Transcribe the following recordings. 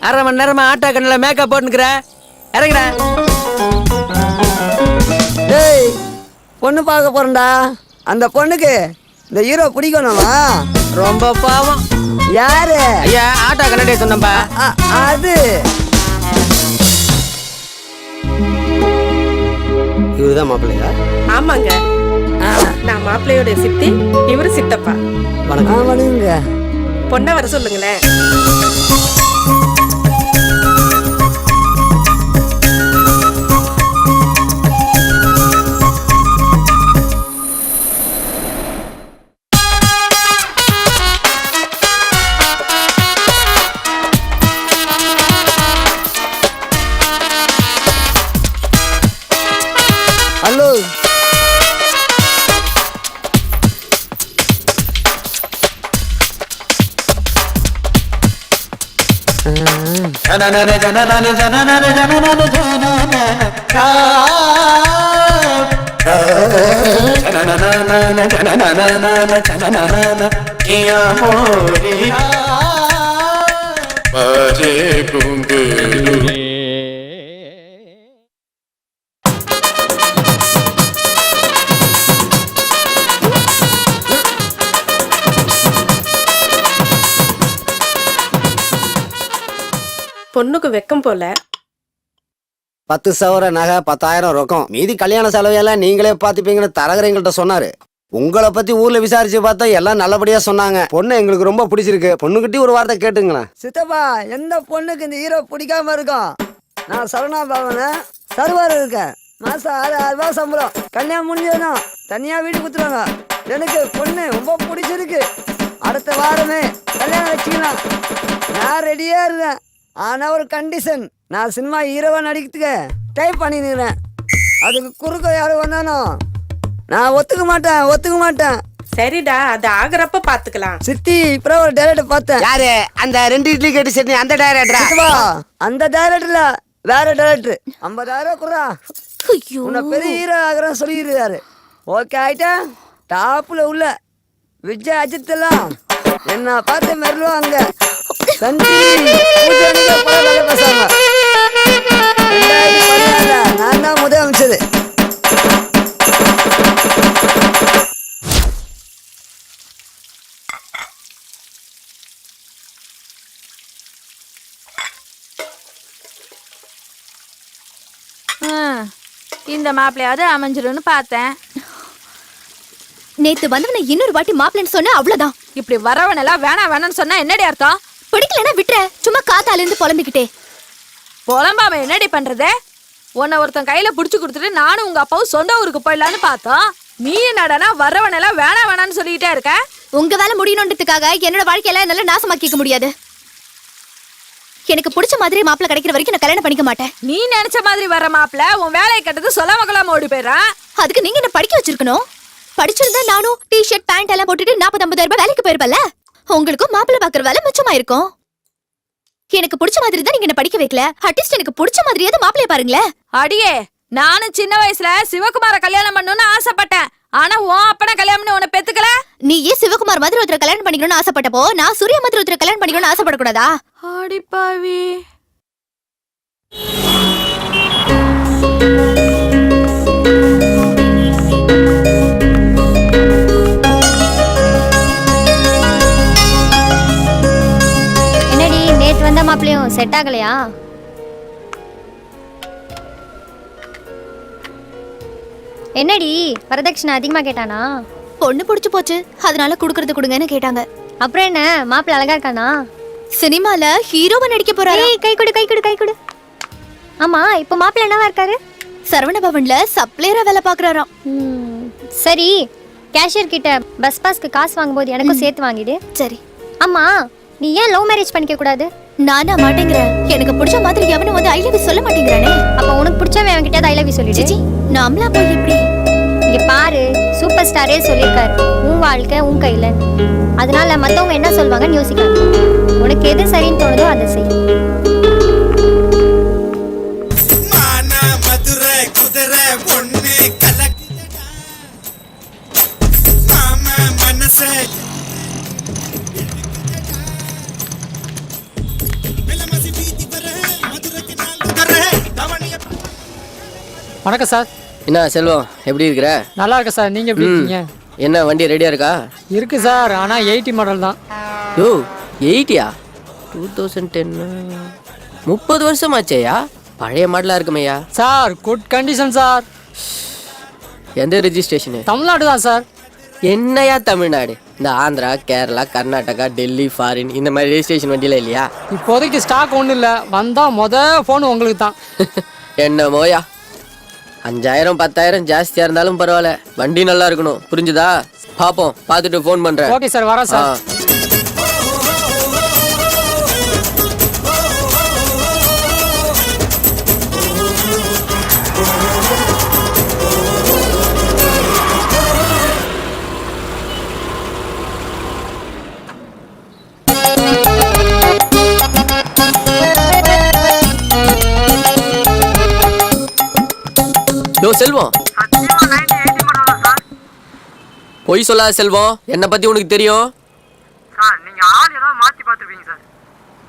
அரை மணி நேரமா ஆட்டோ கண்ணில் மேக்கப் போட்டுக்கிற இறங்குடா. டேய் பொண்ணு பார்க்க போறேன்டா. அந்த பொண்ணுக்கு இந்த ஹீரோ பிடிக்கணுமா? ரொம்ப பாவம். யாரு? ஐயா ஆட்டோ கண்ணாடியே சொன்னப்பா. அது இவருதான் மாப்பிள்ளையா? ஆமாங்க, நான் மாப்பிள்ளையோட சித்தி, இவரு சித்தப்பா. வணக்கம். வணங்குங்க. பொண்ணை வர சொல்லுங்களேன். ஹலோ. பொண்ணுக்கு வெக்கம் போல. 10 சவர நகை 10,000 ரொக்கம், மீதி கல்யாண செலவையெல்லாம் நீங்களே பாத்துப்பீங்கன்னு தரகர் எங்கள்கிட்ட சொன்னாரு. உங்களை பத்தி ஊர்ல விசாரிச்சு பார்த்தா எல்லாம் நல்லபடியா சொன்னாங்க. பொண்ணு எங்களுக்கு ரொம்ப பிடிச்சிருக்கு. பொண்ணுகிட்ட ஒரு வார்த்தை கேட்டுங்களேன். சித்தப்பா, எந்த பொண்ணுக்கு இந்த ஹீரோ பிடிக்காம இருக்கும்? நான் சரவணா பவன சர்வர் இருக்கேன். மாசம் 6,000 ரூபாய் சம்பளம். கல்யாணம் முடிஞ்சதும் தனியா வீடு குத்துருவாங்க. எனக்கு பொண்ணு ரொம்ப பிடிச்சிருக்கு. அடுத்த வாரமே கல்யாணம் வச்சுக்கலாம். நான் ரெடியா இருக்கேன். ஆனா ஒரு கண்டிஷன், நான் சினிமா ஹீரோவா நடிக்கிறதுக்கு டைப் பண்ணிக்கிறேன். அதுக்கு குறுக்க யாரும் வந்தானோ நான் ஒத்துக்க மாட்டேன். சரிடா, அது ஆகுறப்ப பாத்துக்கலாம். சித்தி, இப்போ ஒரு டைரக்டர் பார்த்தேன். யாரு? அந்த 2 இட்லி கேட்டு சட்னி அந்த டைரக்டரா? அந்த டைரக்டர்ல வேற டைரக்டர். 50,000 குறா. உன்னை பெரிய ஹீரோ ஆகிறேன்னு சொல்லிடுறாரு. ஓகே ஆயிட்டா? டாப்ல உள்ள விஜய் அஜித் எல்லாம் என்ன பார்த்து மெருவாங்க. பேசாம நான் தான் முதல் அமைச்சது. இந்த மாப்பிள்ளையாவது அமைஞ்சிருன்னு பார்த்தேன். நேத்து வந்தவனை இன்னொரு வாட்டி மாப்பிள்ளைன்னு சொன்ன அவ்வளவுதான். இப்படி வரவனெல்லாம் வேணாம்னு சொன்னா என்னடி அர்த்தம்? பிடிக்கலன்னா விட்டுற. சும்மா காத்தால இருந்து புலம்பிக்கிட்டே. புலம்பாம என்னடி பண்றது? உன்னை ஒருத்தன் கையில புடிச்சு கொடுத்துட்டு நானும் உங்க அப்பாவும் சொந்த ஊருக்கு போயிடலான்னு பார்த்தோம். நீ என்னடனா வரவனெல்லாம் வேணாம்னு சொல்லிக்கிட்டே இருக்க. உங்க வேலை முடியணுன்றதுக்காக என்னோட வாழ்க்கையெல்லாம் என்னால நாசமாக்கிக்க முடியாது. எனக்கு பிடிச்ச மாதிரி மாப்பிள்ளை கிடைக்கிற வரைக்கும் நான் கல்யாணம் பண்ணிக்க மாட்டேன். நீ நினைச்ச மாதிரி வர மாப்பிள்ள உன் வேலையை கட்டது சொல்ல மகளாம ஓடி போயிடுறான். அதுக்கு நீங்க என்ன படிக்க வச்சிருக்கணும். படிச்சிருந்தா நானும் டிஷர்ட் பேண்ட் எல்லாம் போட்டுட்டு 40-50,000 ரூபாய் வேலைக்கு போயிருப்பல. உங்களுக்கும் மாப்பிள்ளை பாக்குற வேலை மிச்சமா இருக்கும். எனக்கு பிடிச்ச மாதிரி தான் நீங்க என்ன படிக்க வைக்கல. அட்லீஸ்ட் எனக்கு பிடிச்ச மாதிரியாவது மாப்பிள்ளைய பாருங்களேன். அடியே, நானும் சின்ன வயசுல சிவகுமார கல்யாணம் பண்ணணும்னு ஆசைப்பட்டேன். ஆனா உன் அப்பனை கல்யாணம் உன்னை பெத்துக்கல. நீ ஏன் சிவகுமார் மாதிரி ஒருத்தர் கல்யாணம் பண்ணிக்கணும்னு ஆசைப்பட்டப்போ நான் சூர்யா மாதிரி ஒருத்தர் கல்யாணம் பண்ணிக்கணும்னு ஆசைப்படக்கூடாதா? அடிப்பாவி. என்னடி நேத்து வந்த மாப்பிளையும் செட் ஆகலையா? என்னடி வரதட்சணை அதிகமா கேட்டானா? பொண்ணு பிடிச்சு போச்சு, அதனால குடுக்கறது கொடுங்கன்னு கேட்டாங்க. அப்புறம் என்ன, மாப்பிள்ளை அழகா இருக்கானா? சினிமால ஹீரோவா நடிக்க போறாரு. கை கொடு. ஆமா, இப்ப மாப்பிள்ளை என்னவா இருக்காரு? சரவண பவன்ல சப்ளையரா வேலை பாக்குறாராம். சரி, கேஷியர் கிட்ட பஸ் பாஸ்க்கு காசு வாங்கும்போது எனக்கும் சேர்த்து வாங்கிடு. சரி. ஆமா, நீ ஏன் லவ் மேரேஜ் பண்ணிக்க கூடாது? நானா மாட்டேங்கிறேன். எனக்கு பிடிச்ச மாதிரி எவனும் வந்து ஐ லவ் யூ சொல்ல மாட்டேங்கிறானே. அப்ப உனக்கு பிடிச்சவன் அவன்கிட்ட ஐ லவ் யூ சொல்லிடு. நாமளா போய் எப்படி? இங்க பாரு, சூப்பர் ஸ்டாரே சொல்லியிருக்காரு, உன் வாழ்க்கை உன் கையில. அதனால மத்தவங்க என்ன சொல்வாங்கன்னு யோசிக்காது. உனக்கு எது சரின்னு தோணுதோ அதை செய். வணக்கம் சார். என்ன செல்வம் எப்படி இருக்கிற? நல்லா இருக்கேன் சார். நீங்கள் எப்படி இருக்கீங்க? என்ன வண்டி ரெடியா இருக்கா? இருக்கு சார், ஆனால் 80 மாடல் தான். யோ 80யா? 2010 30 வருஷம் ஆச்சேயா? பழைய மாடலா இருக்குமையா? Sir good condition sir. எந்த ரெஜிஸ்ட்ரேஷனு? தமிழ்நாடு தான் சார். என்னையா தமிழ்நாடு? இந்த ஆந்திரா, கேரளா, கர்நாடகா, டெல்லி, ஃபாரின் இந்த மாதிரி ரெஜிஸ்ட்ரேஷன் வண்டியில இல்லையா? இப்போதைக்கு ஸ்டாக் ஒன்றும் இல்லை. வந்தால் ஃபோன் உங்களுக்கு தான். என்னமோயா 5000 10,000 ஜாஸ்தியா இருந்தாலும் பரவாயில்ல, வண்டி நல்லா இருக்கணும். புரிஞ்சுதா? பாப்போம், பார்த்துட்டு ஃபோன் பண்றேன். ஓகே சார், வரேன் சார். யோ செல்வம், பொய் சொல்லாத செல்வம், என்னை பத்தி உனக்கு தெரியும்.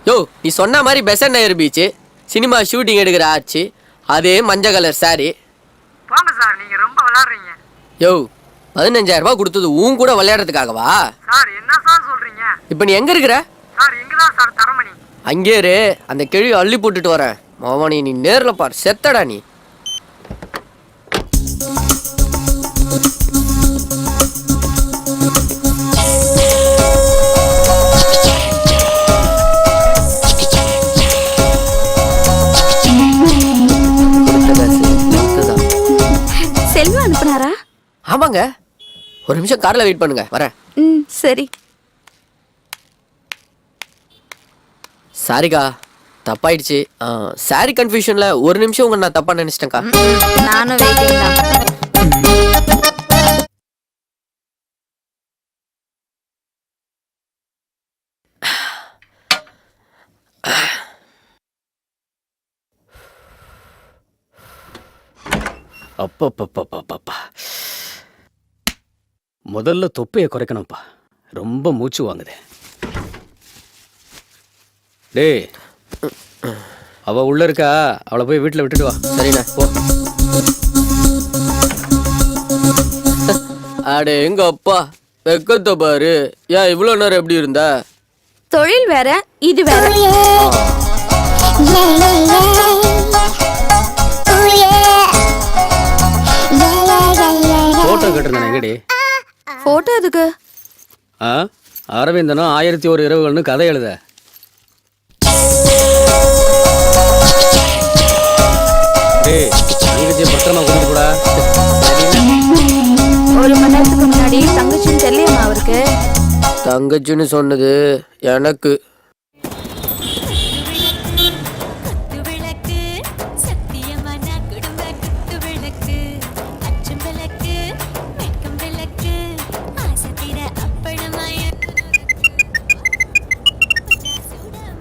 யோ நீ சொன்ன மாதிரி பெசன்ட் நகர் பீச் சினிமா ஷூட்டிங் எடுக்கிற ஆச்சு, அதே மஞ்சள் கலர் சாரி. யோ 15,000 ரூபாய் கொடுத்தது உன் கூட விளையாடுறதுக்காகவா? இப்ப நீ எங்க இருக்கிற? அங்கே இரு, அந்த கேள்வி அள்ளி போட்டுட்டு வரேன். மோவனி நீ நேர்ல பார், செத்தடா நீ. செல்வா அனுப்புனாரா? ஆமாங்க, ஒரு நிமிஷம் கார்ல வெயிட் பண்ணுங்க, வரேன். சரி. சாரிக்கா, தப்பாயிடுச்சு. சாரி கன்ஃபியூஷன்ல ஒரு நிமிஷம் உங்க நான் தப்பா நினைச்சிட்டேன்க்கா. நானும் வெயிட்டிங் தான். அப்பப்பப்பப்பப்பா, முதல்ல தொப்பையை குறைக்கணும்ப்பா, ரொம்ப மூச்சு வாங்குது. டேய், அவ உள்ள இருக்கா, அவளை போய் வீட்டில் விட்டுட்டு வா. சரிண்ணா, போ. அடே எங்க அப்பா, வெக்கத்தை பாரு. ஏன் இவ்வளவு நேரம் எப்படி இருந்த? தொழில் வேற, இது வேற. போட்டோ கட்டுறேன் எங்கடி? போட்டோ எதுக்கு? அரவிந்தனும் 1001 இரவுகள்னு கதை எழுத. டேய், தங்கச்சி பத்திரமா கூட்டிட்டு போடா. ஒரு மணி நேரத்துக்கு முன்னாடி தங்கச்சின்னு தெரியலையா அவருக்கு? தங்கச்சின்னு சொன்னது எனக்கு.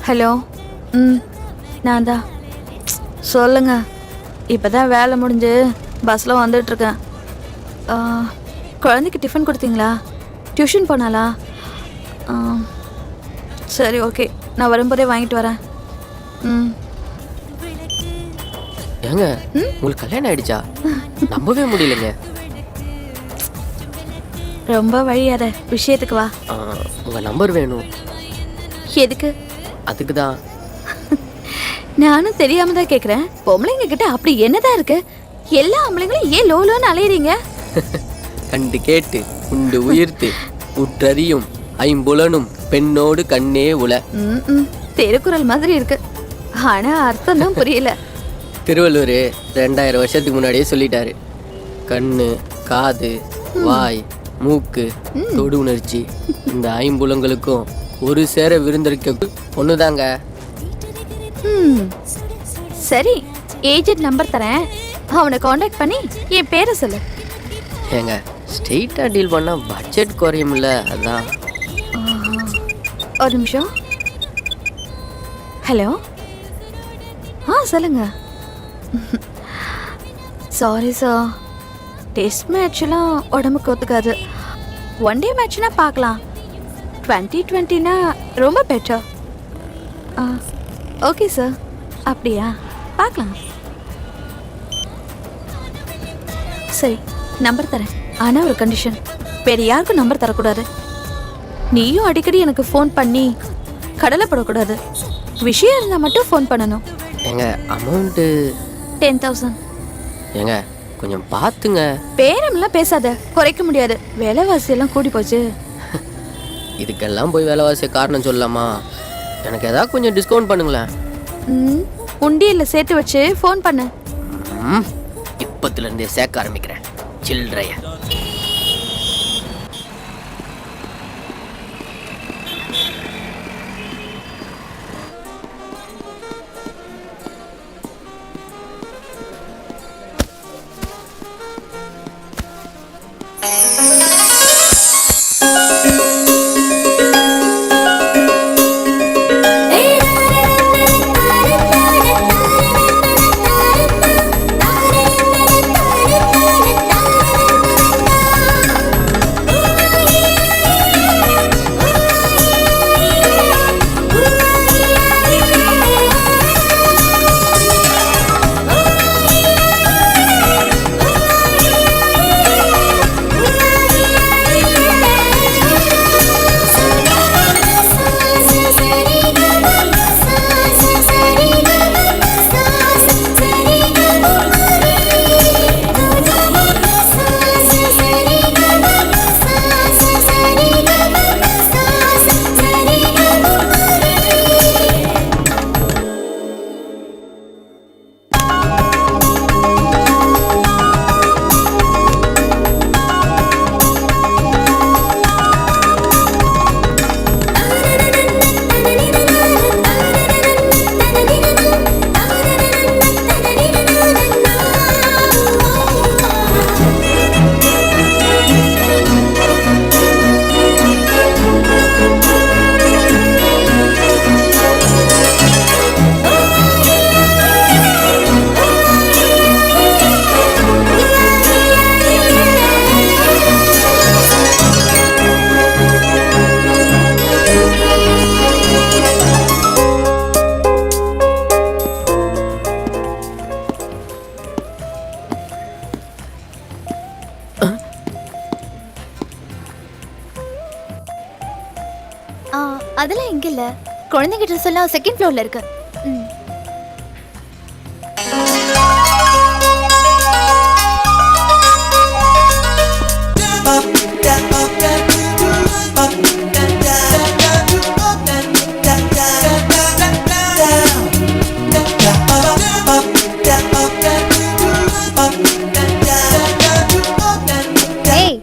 ஹலோ. நான் தான். சொல்லுங்க. இப்போதான் வேலை முடிஞ்சு பஸ்ஸில் வந்துட்டுருக்கேன். குழந்தைக்கு டிஃபன் கொடுத்தீங்களா? டியூஷன் போனாலா? சரி, ஓகே, நான் வரும்போதே வாங்கிட்டு வரேன். ஏங்க உங்களுக்கு கல்யாணம் ஆயிடுச்சா? நம்பவே முடியலங்க. ரொம்ப வழியாத, விஷயத்துக்கு வா. உங்க நம்பர் வேணும். எதுக்கு? அதுக்கு தான். நானும் தெரியாம தான் கேக்குறேன். பொம்பளைங்க கிட்ட அப்படி என்னதான் இருக்கு? எல்லா ஆம்பளைங்களும் ஏன் லோலோன்னு அலையறீங்க? கண்டு கேட்டு உண்டு உயிர்த்து உற்றறியும் ஐம்புலனும் பெண்ணோடு கண்ணே உல. திருக்குறள் மாதிரி இருக்கு, ஆனா அர்த்தம் தான் புரியல. திருவள்ளுவர் 2000 வருஷத்துக்கு முன்னாடியே சொல்லிட்டாரு. கண்ணு, காது, வாய், மூக்கு, தொடு உணர்ச்சி இந்த ஐம்புலங்களுக்கும் ஒரு சேர விருந்தளிக்க ஒண்ணுதாங்க. சரி, ஏஜென்ட் நம்பர் தரேன், அவனை காண்டாக்ட் பண்ணி என் பேரை சொல்லு. ஏங்க ஸ்ட்ரெயிட்டா டீல் பண்ணா பட்ஜெட் குறையும்ல, அதான். ஒரு நிமிஷம். ஹலோ. சொல்லுங்க. சாரி சார், டெஸ்ட் மேட்ச்லாம் உடம்புக்கு ஒத்துக்காது. ஒன் டே மேட்ச்னா பார்க்கலாம். 2020னா ரொம்ப பெட்டர். ஓகே சார், அப்படியா? பார்க்கலாம். சரி நம்பர் தரேன். ஆனா ஒரு கண்டிஷன், வேற யாருக்கும் நம்பர் தரக்கூடாது. நீயும் அடிக்கடி எனக்கு ஃபோன் பண்ணி கடலைப்படக்கூடாது. விஷயம் இருந்தா மட்டும் ஃபோன் பண்ணணும். எங்க அமௌண்ட்டு 10,000. ஏங்க கொஞ்சம் பார்த்துங்க. பேரம்லாம் பேசாத, குறைக்க முடியாது. விலைவாசி எல்லாம் கூடி போச்சு. இதுக்கெல்லாம் போய் விலைவாசி காரணம் சொல்லலாமா? எனக்கு ஏதாவது கொஞ்சம் டிஸ்கவுண்ட் பண்ணுங்களேன். உண்டியல்ல சேர்த்து வச்சு ஃபோன் பண்ணு. இப்பத்துலேருந்தே சேர்க்க ஆரம்பிக்கிறேன் சில்லறைய. அதெல்லாம் எங்க இல்ல, குழந்தைங்க ட்ரெஸ் எல்லாம் செகண்ட் ஃப்ளோர்ல இருக்கு. ஏய்,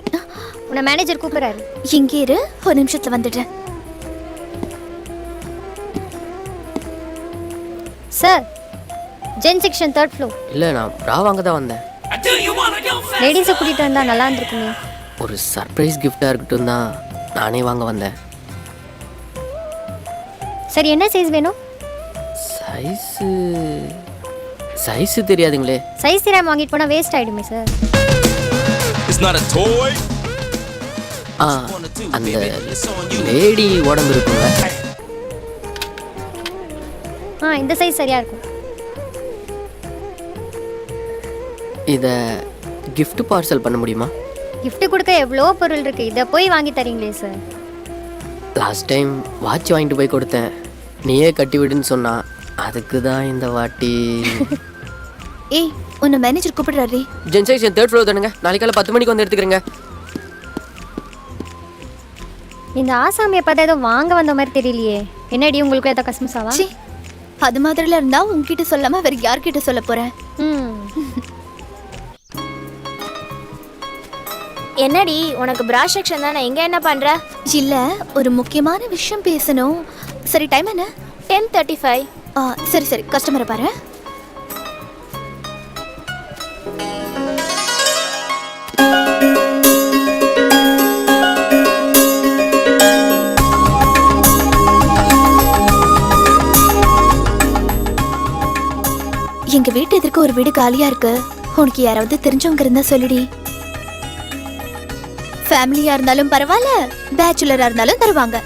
உன்னை மேனேஜர் கூப்பிடுறாரு. இங்க இரு, ஒரு நிமிஷத்துல வந்துடுறேன். Sir, gen section 3rd floor. இல்லை, நான் ப்ரா வாங்க தான் வந்தேன். லேடிஸை கூட்டிகிட்டு வந்தா நல்லா இருந்திருக்குமே. ஒரு சர்ப்ரைஸ் கிஃப்டாக இருக்கட்டும் தான் நானே வாங்க வந்தேன். சரி, என்ன சைஸ் வேணும்? சைஸு தெரியாதுங்களே. சைஸ் தெரியாம வாங்கிட்டு போனால் வேஸ்ட் ஆகிடுமே சார். அந்த லேடி உடம்பு இருக்குங்க. இந்த சைஸ் சரியா இருக்கும். இதை gift பார்சல் பண்ண முடியுமா? gift கொடுக்க எவ்வளோ பொருள் இருக்கு, இதை போய் வாங்கி தரீங்களே சார். லாஸ்ட் டைம் வாட்ச் வாங்கிட்டு போய் கொடுத்தேன், நீயே கட்டி விடுன்னு சொன்னா, அதுக்கு தான் இந்த வாட்டி. ஏய், உன்னை மேனேஜர் கூப்பிடுறாரு. ஜென் செக்ஷன் 3rd ஃப்ளோர் தானுங்க. நாளைக்கு காலை 10 மணிக்கு வந்து எடுத்துக்கிறேங்க. இந்த ஆசாமியை பார்த்தா ஏதோ வாங்க வந்த மாதிரி தெரியலையே. என்னடி, உங்களுக்கு ஏதோ கஸ்மஸாவா? அது மாதிரில இருந்தா உன்கிட்ட சொல்லாம வேற யார்கிட்ட சொல்ல போறேன்? என்னடி, உனக்கு பிரா செக்ஷன் தானே, இங்க என்ன பண்ற? இல்ல, ஒரு முக்கியமான விஷயம் பேசணும். சரி, டைம் என்ன? 10:35. சரி சரி, கஸ்டமரை பாரு. எங்க வீட்டு எதிர்க்க ஒரு வீடு காலியா இருக்கு. உனக்கு யாராவது தெரிஞ்சவங்க இருந்தா சொல்லுடி. ஃபேமிலியா இருந்தாலும் பரவாயில்ல, பேச்சுலரா இருந்தாலும் தருவாங்க.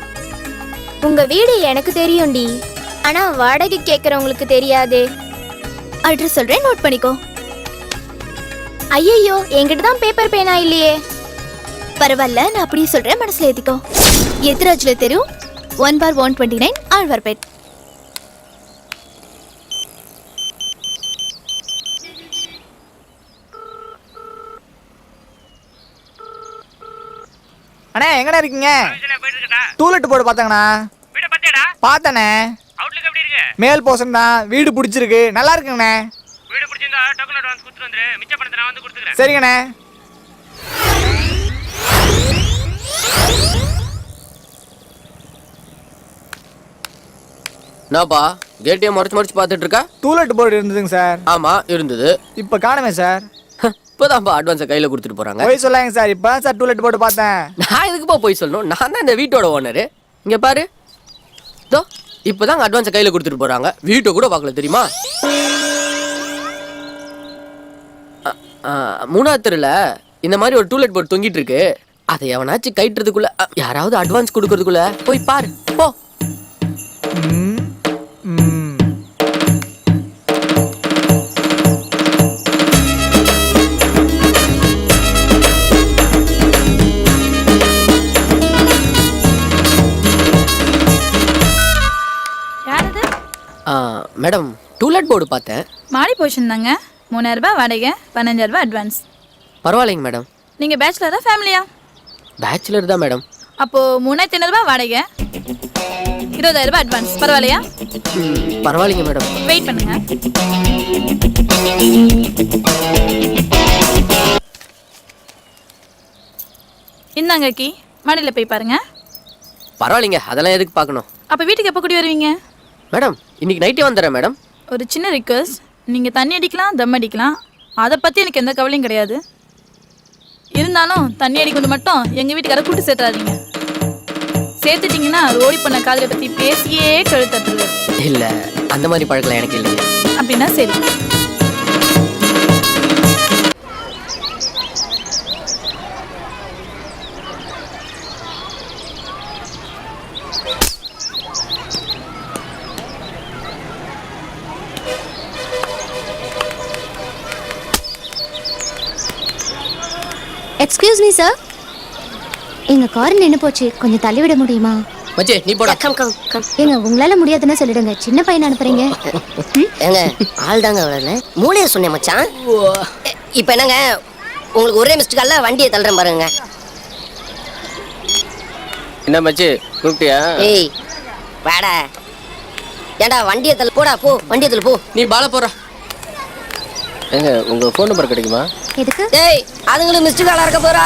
உங்க வீடு எனக்கு தெரியும்டி, ஆனா வாடகை கேக்குறவங்களுக்கு தெரியாதே. அட்ரஸ் சொல்றேன், நோட் பண்ணிக்கோ. ஐயோ என்கிட்ட தான் பேப்பர் பேனா இல்லையே. பரவாயில்ல, நான் அப்படியே சொல்றேன், மனசுல ஏத்திக்கோ. எத்திராஜ்ல தெரு 1/129 ஆழ்வார்பேட். அண்ணே எங்கடா இருக்கீங்க? டூலெட் போர்டு பார்த்தாங்கண்ணா. பார்த்தனே. மேல் போர்ஷன் தான். வீடு பிடிச்சிருக்கு, நல்லா இருக்குங்கண்ணே. சரிங்கண்ணே. என்னப்பா கேட்டையும் மறைச்சு பார்த்துட்டு இருக்கா? டூலெட் போர்டு இருந்ததுங்க சார். ஆமா இருந்தது. இப்போ காணுமே சார். இப்போதான்ப்பா அட்வான்ஸை கையில கொடுத்துட்டு போறாங்க. போய் சொல்லாங்க சார். இப்போ சார் டூலெட் போர்டு பார்த்தேன். நான் எதுக்குப்பா போய் சொல்லணும்? நான் தான் இந்த வீட்டோட ஓனரு. இங்க பாரு, இதோ இப்போதான் அட்வான்ஸை கையில கொடுத்துட்டு போறாங்க. வீட்டை கூட பார்க்கல தெரியுமா? மூணாவது தெருல இந்த மாதிரி ஒரு டூலெட் போர்டு தொங்கிட்டு இருக்கு. அதை எவனாச்சும் கைட்டுறதுக்குள்ள, யாராவது அட்வான்ஸ் கொடுக்கறதுக்குள்ள போய் பாரு போ. மேடம் டூலெட் போர்டு பார்த்தேன். மாடி போர்ஷன் தாங்க. 3000 ரூபாய் வாடகை, 15000 ரூபாய் அட்வான்ஸ். பரவாயில்லைங்க மேடம். நீங்க பேச்சுலரா ஃபேமிலியா? பேச்சுலர் தான் மேடம். அப்போ 3500 ரூபாய் வாடகை, 20000 ரூபாய் அட்வான்ஸ். பரவாயில்லையா? பரவாயில்லைங்க மேடம். வெயிட் பண்ணுங்க. இந்தாங்க கீ, மாடியில் போய் பாருங்க. பரவாயில்லைங்க, அதெல்லாம் எதுக்கு பார்க்கணும்? அப்போ வீட்டுக்கு எப்போ கூடி வருவீங்க? மேடம் இன்னைக்கு நைட்டே வந்துடுறேன் மேடம். ஒரு சின்ன ரிக்வெஸ்ட், நீங்கள் தண்ணி அடிக்கலாம், தம் அடிக்கலாம், அதை பற்றி எனக்கு எந்த கவலையும் கிடையாது. இருந்தாலும் தண்ணி அடிக்கிறது மட்டும் எங்கள் வீட்டுக்கார கூட்டு சேர்த்துறாதீங்க. சேர்த்துட்டிங்கன்னா ரோடி பண்ண காதலை பற்றி பேசியே கழுத்தட்டுது. இல்லை அந்த மாதிரி பழக்கலாம் எனக்கு இல்லைங்க. அப்படின்னா சரி. எக்ஸ்கியூஸ் மீ சார், எங்க கார் நின்று போச்சு, கொஞ்சம் தள்ளி விட முடியுமா? மச்சே நீ போடா. Come come come. ஏங்க உங்களால முடியாதுன்னு சொல்லிடுங்க, சின்ன பையன் அனுப்புறீங்க. ஏங்க ஆள் தாங்க வரல, மூளைய சொன்னேன் மச்சான். இப்போ என்னங்க உங்களுக்கு ஒரே மிஸ்டு கால்ல வண்டியை தள்ளுறேன் பாருங்க. என்ன மச்சி கூப்பிட்டியா? ஏய் வாடா. ஏண்டா வண்டியை தள்ளு, போடா போ, வண்டியை தள்ளு போ. நீ பால போற. ஏங்க உங்க ஃபோன் நம்பர் கிடைக்குமா? எதுக்கு? டேய் அதுங்களும் மிஸ்டு காலா இருக்க போறா.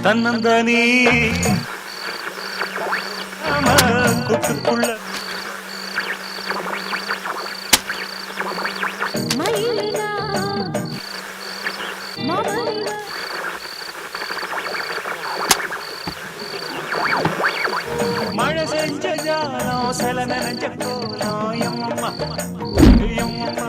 தன்னந்தனி கூட்டுக்குள்ள மழை செஞ்ச ஜாலம் சில நனைஞ்ச கோலம் எம்மம்மா எம்மம்மா.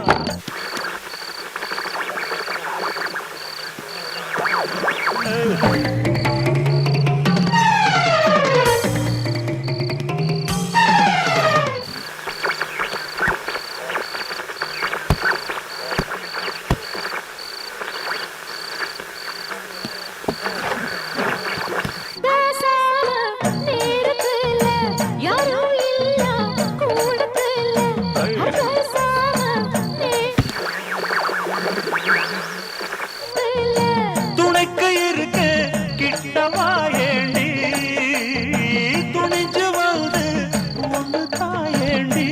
துணைக்கு இருக்க கிட்டவா ஏண்டி துணிஞ்சு வந்து ஒன்று தாயேண்டி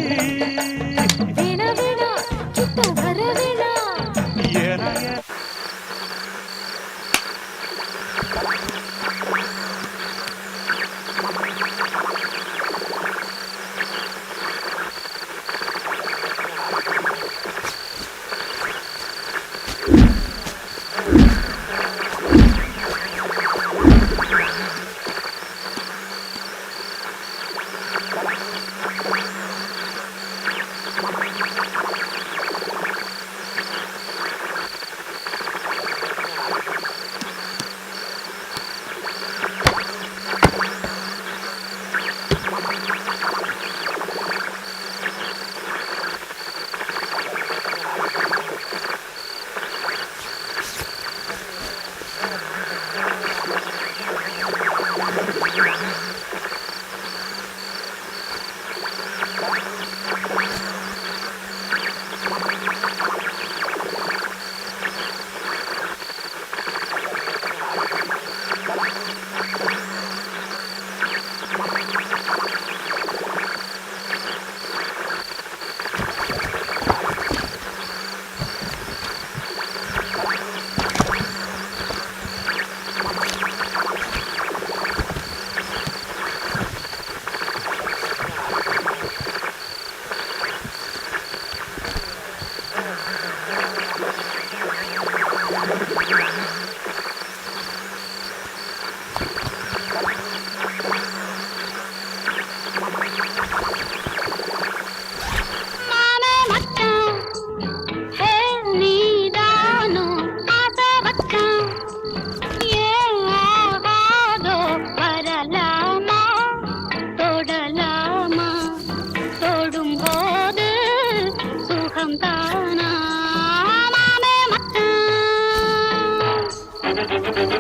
ஏன்னா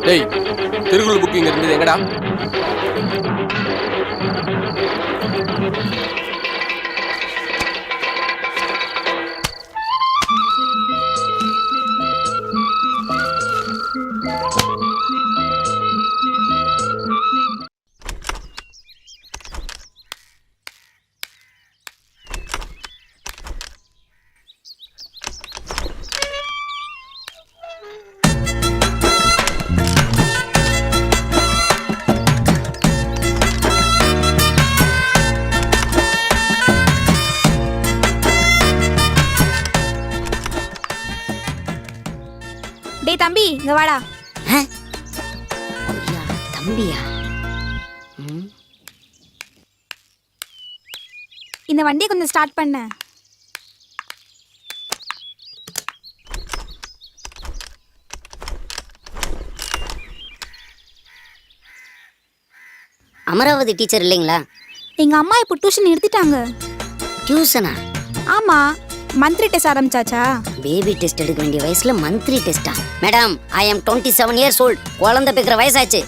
டேய் திருக்குறள் புக்கிங் இருந்தது எங்கடா? டேய் தம்பி இங்க வாடா. தம்பியா? இந்த வண்டியை கொஞ்சம் ஸ்டார்ட் பண்ண. அமராவதி டீச்சர் இல்லைங்களா? எங்க அம்மா இப்போ டியூஷன் நிறுத்திட்டாங்க. டியூஷனா? ஆமா, மந்த்லி டெஸ்ட் ஆரம்பிச்சாச்சா? பேபி டெஸ்ட் எடுக்க வேண்டிய வயசுல மந்த்லி டெஸ்டா? மேடம், ஐ அம் 27 years old. குழந்தை பிக்கிற வயசாச்சு.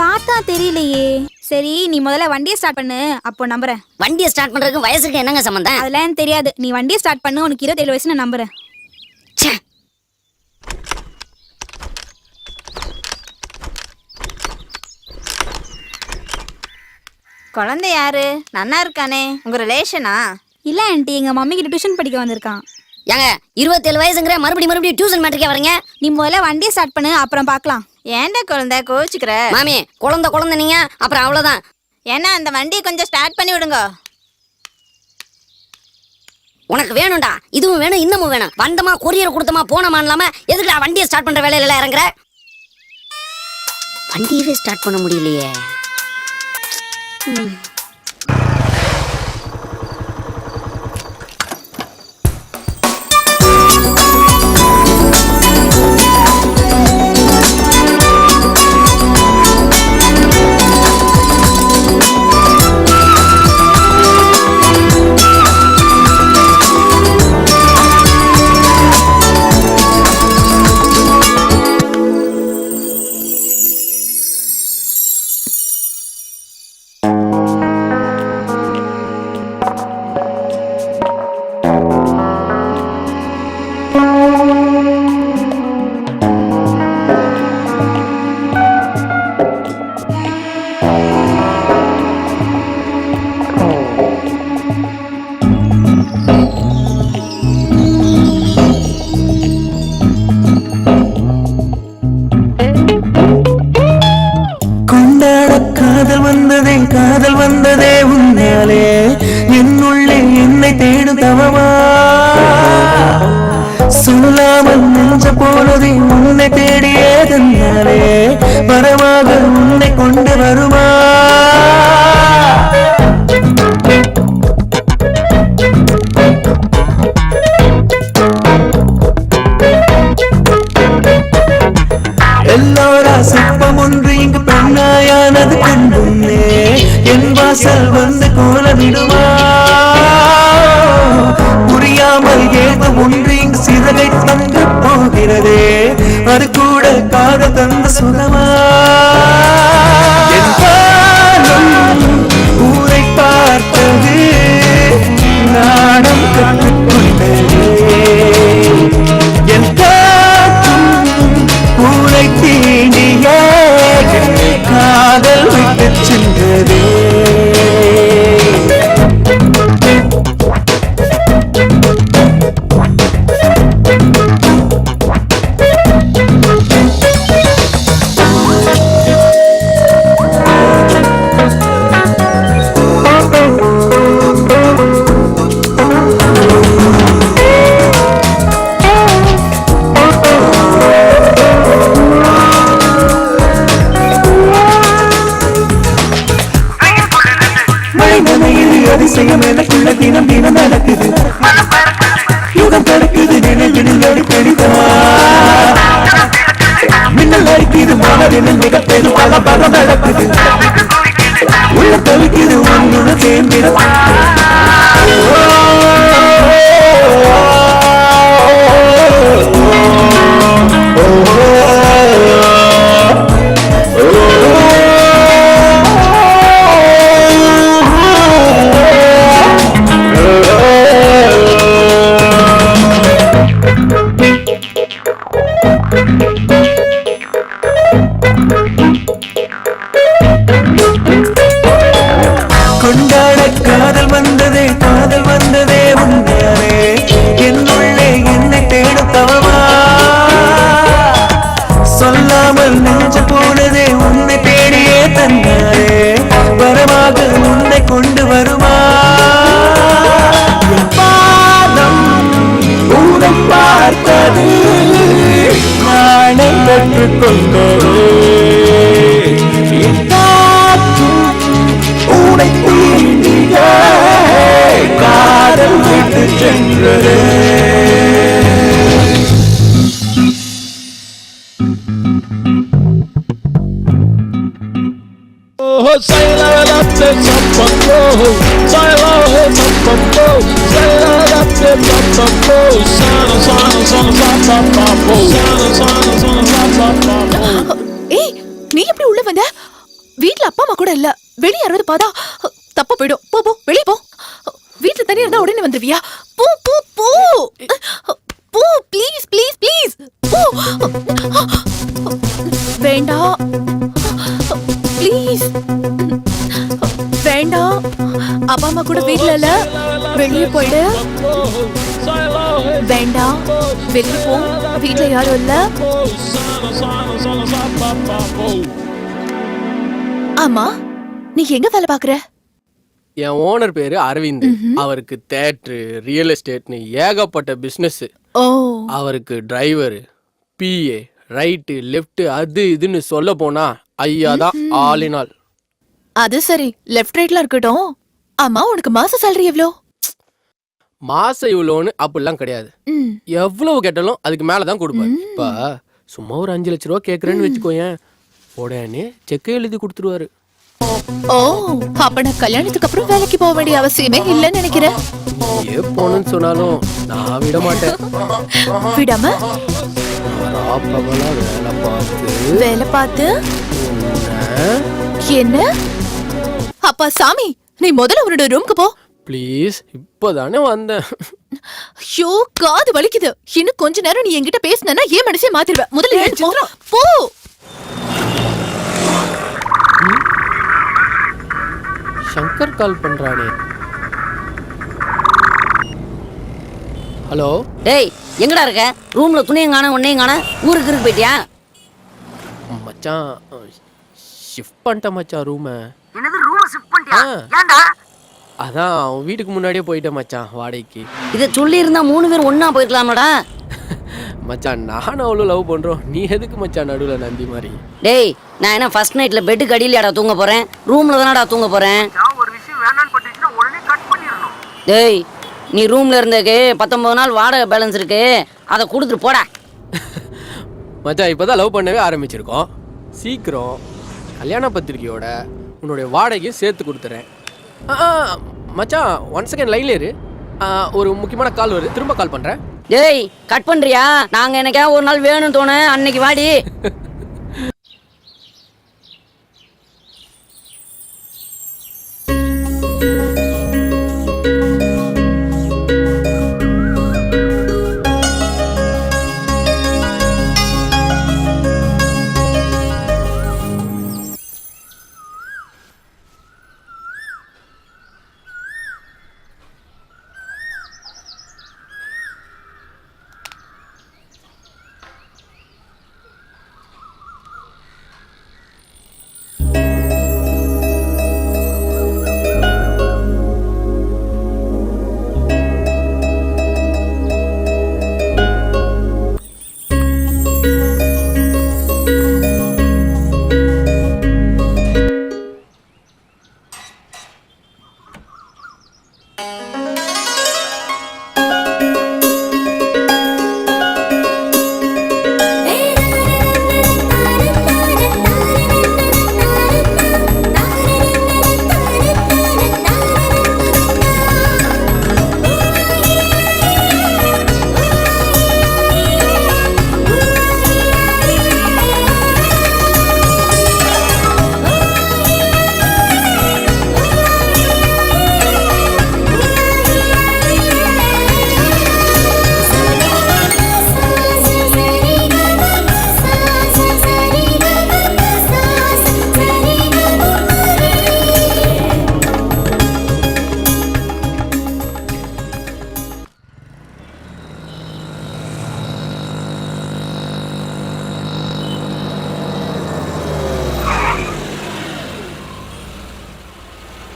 பார்த்தா தெரியலையே. சரி, நீ முதல்ல வண்டியை ஸ்டார்ட் பண்ணு, அப்போ நம்புறேன். வண்டியை ஸ்டார்ட் பண்றதுக்கு வயசுக்கு என்னங்க சம்பந்தம்? அதெல்லாம் எனக்கு தெரியாது. நீ வண்டியை ஸ்டார்ட் பண்ணு, உனக்கு 27 வயசு, நான் நம்புறேன். குழந்தை யாரு? நன்னா இருக்கானே, உங்க ரிலேஷனா? இல்ல ஆண்டி, எங்க மம்மி கிட்ட டியூஷன் படிக்க வந்திருக்கான். ஏங்க 27 வயசுங்கிற மறுபடியும் டியூஷன் மேட்ருக்கே வரீங்க? நீ முதல்ல வண்டியை ஸ்டார்ட் பண்ணு, அப்புறம் பார்க்கலாம். ஏன்டா குழந்தை கோச்சுக்கிற? மாமி, குழந்தை நீங்க, அப்புறம் அவ்வளவுதான். ஏன்னா அந்த வண்டியை கொஞ்சம் ஸ்டார்ட் பண்ணி விடுங்க. உனக்கு வேணும்டா, இதுவும் வேணும், இன்னமும் வேணும். வந்தமா கொரியர் கொடுத்தமா போனமா இல்லாம எதுக்கு வண்டியை ஸ்டார்ட் பண்ற வேலையில எல்லாம் இறங்குற? வண்டியவே ஸ்டார்ட் பண்ண முடியலையே. உன்னை தேடியே தந்தாலே வரமாக உன்னை கொண்டு வருமா எல்லோரா சிற்பம் ஒன்று இங்கு பெண்ணாயானது கண்டுன்னே என் வாசல் வந்து கோலமிடுமா புரியாமல் ஏதோ ஒன்று இங்கு சிறகை தந்து போகிறதே அது கூட காத தந்த சுகமா என் காலம் ஊரை பார்த்தது நாடம் கற்றுக்கொண்டது என் ஊரை தீண்டிய காதல் விட்டு சென்றதே அதிசயம் எனக்குள்ள தினம் தினம் நடக்குது யுகம் பிறக்குது நினைவினில் அடிக்கடிதா மின்னல் அடிக்குது மனதில் மிக பெரும் பல பலம் நடக்குது உள்ள தவிக்குது ஒன்று சேர்ந்திட கொண்டாட காதல் வந்ததே உண்டானே என்னுள்ளே என்னை தேடும் தவமா சொல்லாமல் நெஞ்சு போனதே உன்னை தேடியே தந்தாரே வரமாக உன்னை கொண்டு வருமா பாதம் ஊரை பார்த்தது நானே பெற்றுக்கொண்டது உனை தீண்டிய காதல் விட்டு சென்றதே ஏய் நீ எப்படி உள்ள வந்த வீட்ல அப்பா அம்மா கூட இல்ல வெளிய யாராவது பார்த்தா தப்பா போயிடும் போ போ வெளிய போ வீட்ல தனியா இருந்தா உடனே வந்துருவியா போ போ போ போ ப்ளீஸ் ப்ளீஸ் ப்ளீஸ் போ வேண்டாம் ப்ளீஸ் வேண்டாம் அப்பா அம்மா கூட வீட்ல இல்ல வெளிய போயிடு வேண்டாம் வெளிய போ வீட்ல யாரும் இல்ல ஆமா நீ எங்க வேலை பாக்குற என் ஓனர் பேரு அரவிந்த். அவருக்கு தேட்டரு, ரியல் எஸ்டேட்னு ஏகப்பட்ட பிசினஸ். ஓ அவருக்கு டிரைவர், பிஏ, ரைட்டு லெஃப்ட் அது இதுன்னு சொல்ல போனா ஐயா தான் ஆல் இன் ஆல். அது சரி, லெஃப்ட் ரைட்ல இருக்கட்டும். ஆமா உனக்கு மாச salary எவ்வளோ? மாசம் இவ்வளோன்னு அப்படிலாம் கிடையாது. எவ்வளவு கேட்டாலும் அதுக்கு மேலதான் கொடுப்பாரு. இப்ப சும்மா ஒரு 5 லட்ச ரூபா கேக்குறேன்னு வச்சுக்கோயேன், உடனே செக் எழுதி கொடுத்துருவாரு. ஓ அப்ப நான் கல்யாணத்துக்கு அப்புறம் வேலைக்கு போக வேண்டிய அவசியமே இல்லைன்னு நினைக்கிறேன். ஏ போனன்னு சொன்னாலும் நான் விட மாட்டேன். விடாம ராப்பகலா வேலை பார்த்து என்ன? அப்பா சாமி, நீ முதல்ல உன்னோட ரூமுக்கு போ ப்ளீஸ். இப்பதானே வந்தேன். ஐயோ காது வலிக்குது. இன்னும் கொஞ்ச நேரம் நீ என்கிட்ட பேசினா ஏன் மனசே மாத்திருவேன். முதல்ல எழுந்து போ போ. சங்கர் கால் பண்றானே. ஹலோ. டேய் எங்கடா இருக்க? ரூம்ல துணியும் காண உன்னையும் காண. ஊருக்கு இருக்கு போயிட்டியா? மச்சான் ஷிஃப்ட் பண்ணிட்டேன் மச்சான் ரூமை. என்னது ரூம் ஷிஃப்ட் பண்ணிட்டியா? ஏன்டா? அதான் அவன் வீட்டுக்கு முன்னாடியே போயிட்டேன் மச்சான் வாடகைக்கு. இதை சொல்லி இருந்தா 3 பேர் ஒண்ணா போயிருக்கலாமடா. மச்சான் நானும் அவ்வளோ லவ் பண்றோம், நீ எதுக்கு மச்சான் நடுவில் நந்தி மாதிரி? டேய் நான் என்ன ஃபர்ஸ்ட் நைட்ல பெட்டுக்கு அடியிலடா தூங்க போறேன், ரூம்ல தானடா தூங்க போறேன். ஒரு விஷயம் வேணான்னு பட்டுச்சுன்னா உடனே கட் பண்ணிடணும். டேய் நீ ரூம்ல இருந்தக்கு 19 நாள் வாடகை பேலன்ஸ் இருக்கு, அதை கொடுத்துட்டு போடா. மச்சான் இப்போதான் லவ் பண்ணவே ஆரம்பிச்சிருக்கோம், சீக்கிரம் கல்யாண பத்திரிக்கையோட உன்னுடைய வாடகையும் சேர்த்து கொடுத்துறேன். மச்சான் 1 செகண்ட் லைன்ல இரு, ஒரு முக்கியமான கால் வருது, திரும்ப கால் பண்றேன். டேய் கட் பண்றியா? நாங்க எனக்கா ஒரு நாள் வேணும்னு தோணு, அன்னைக்கு வாடி.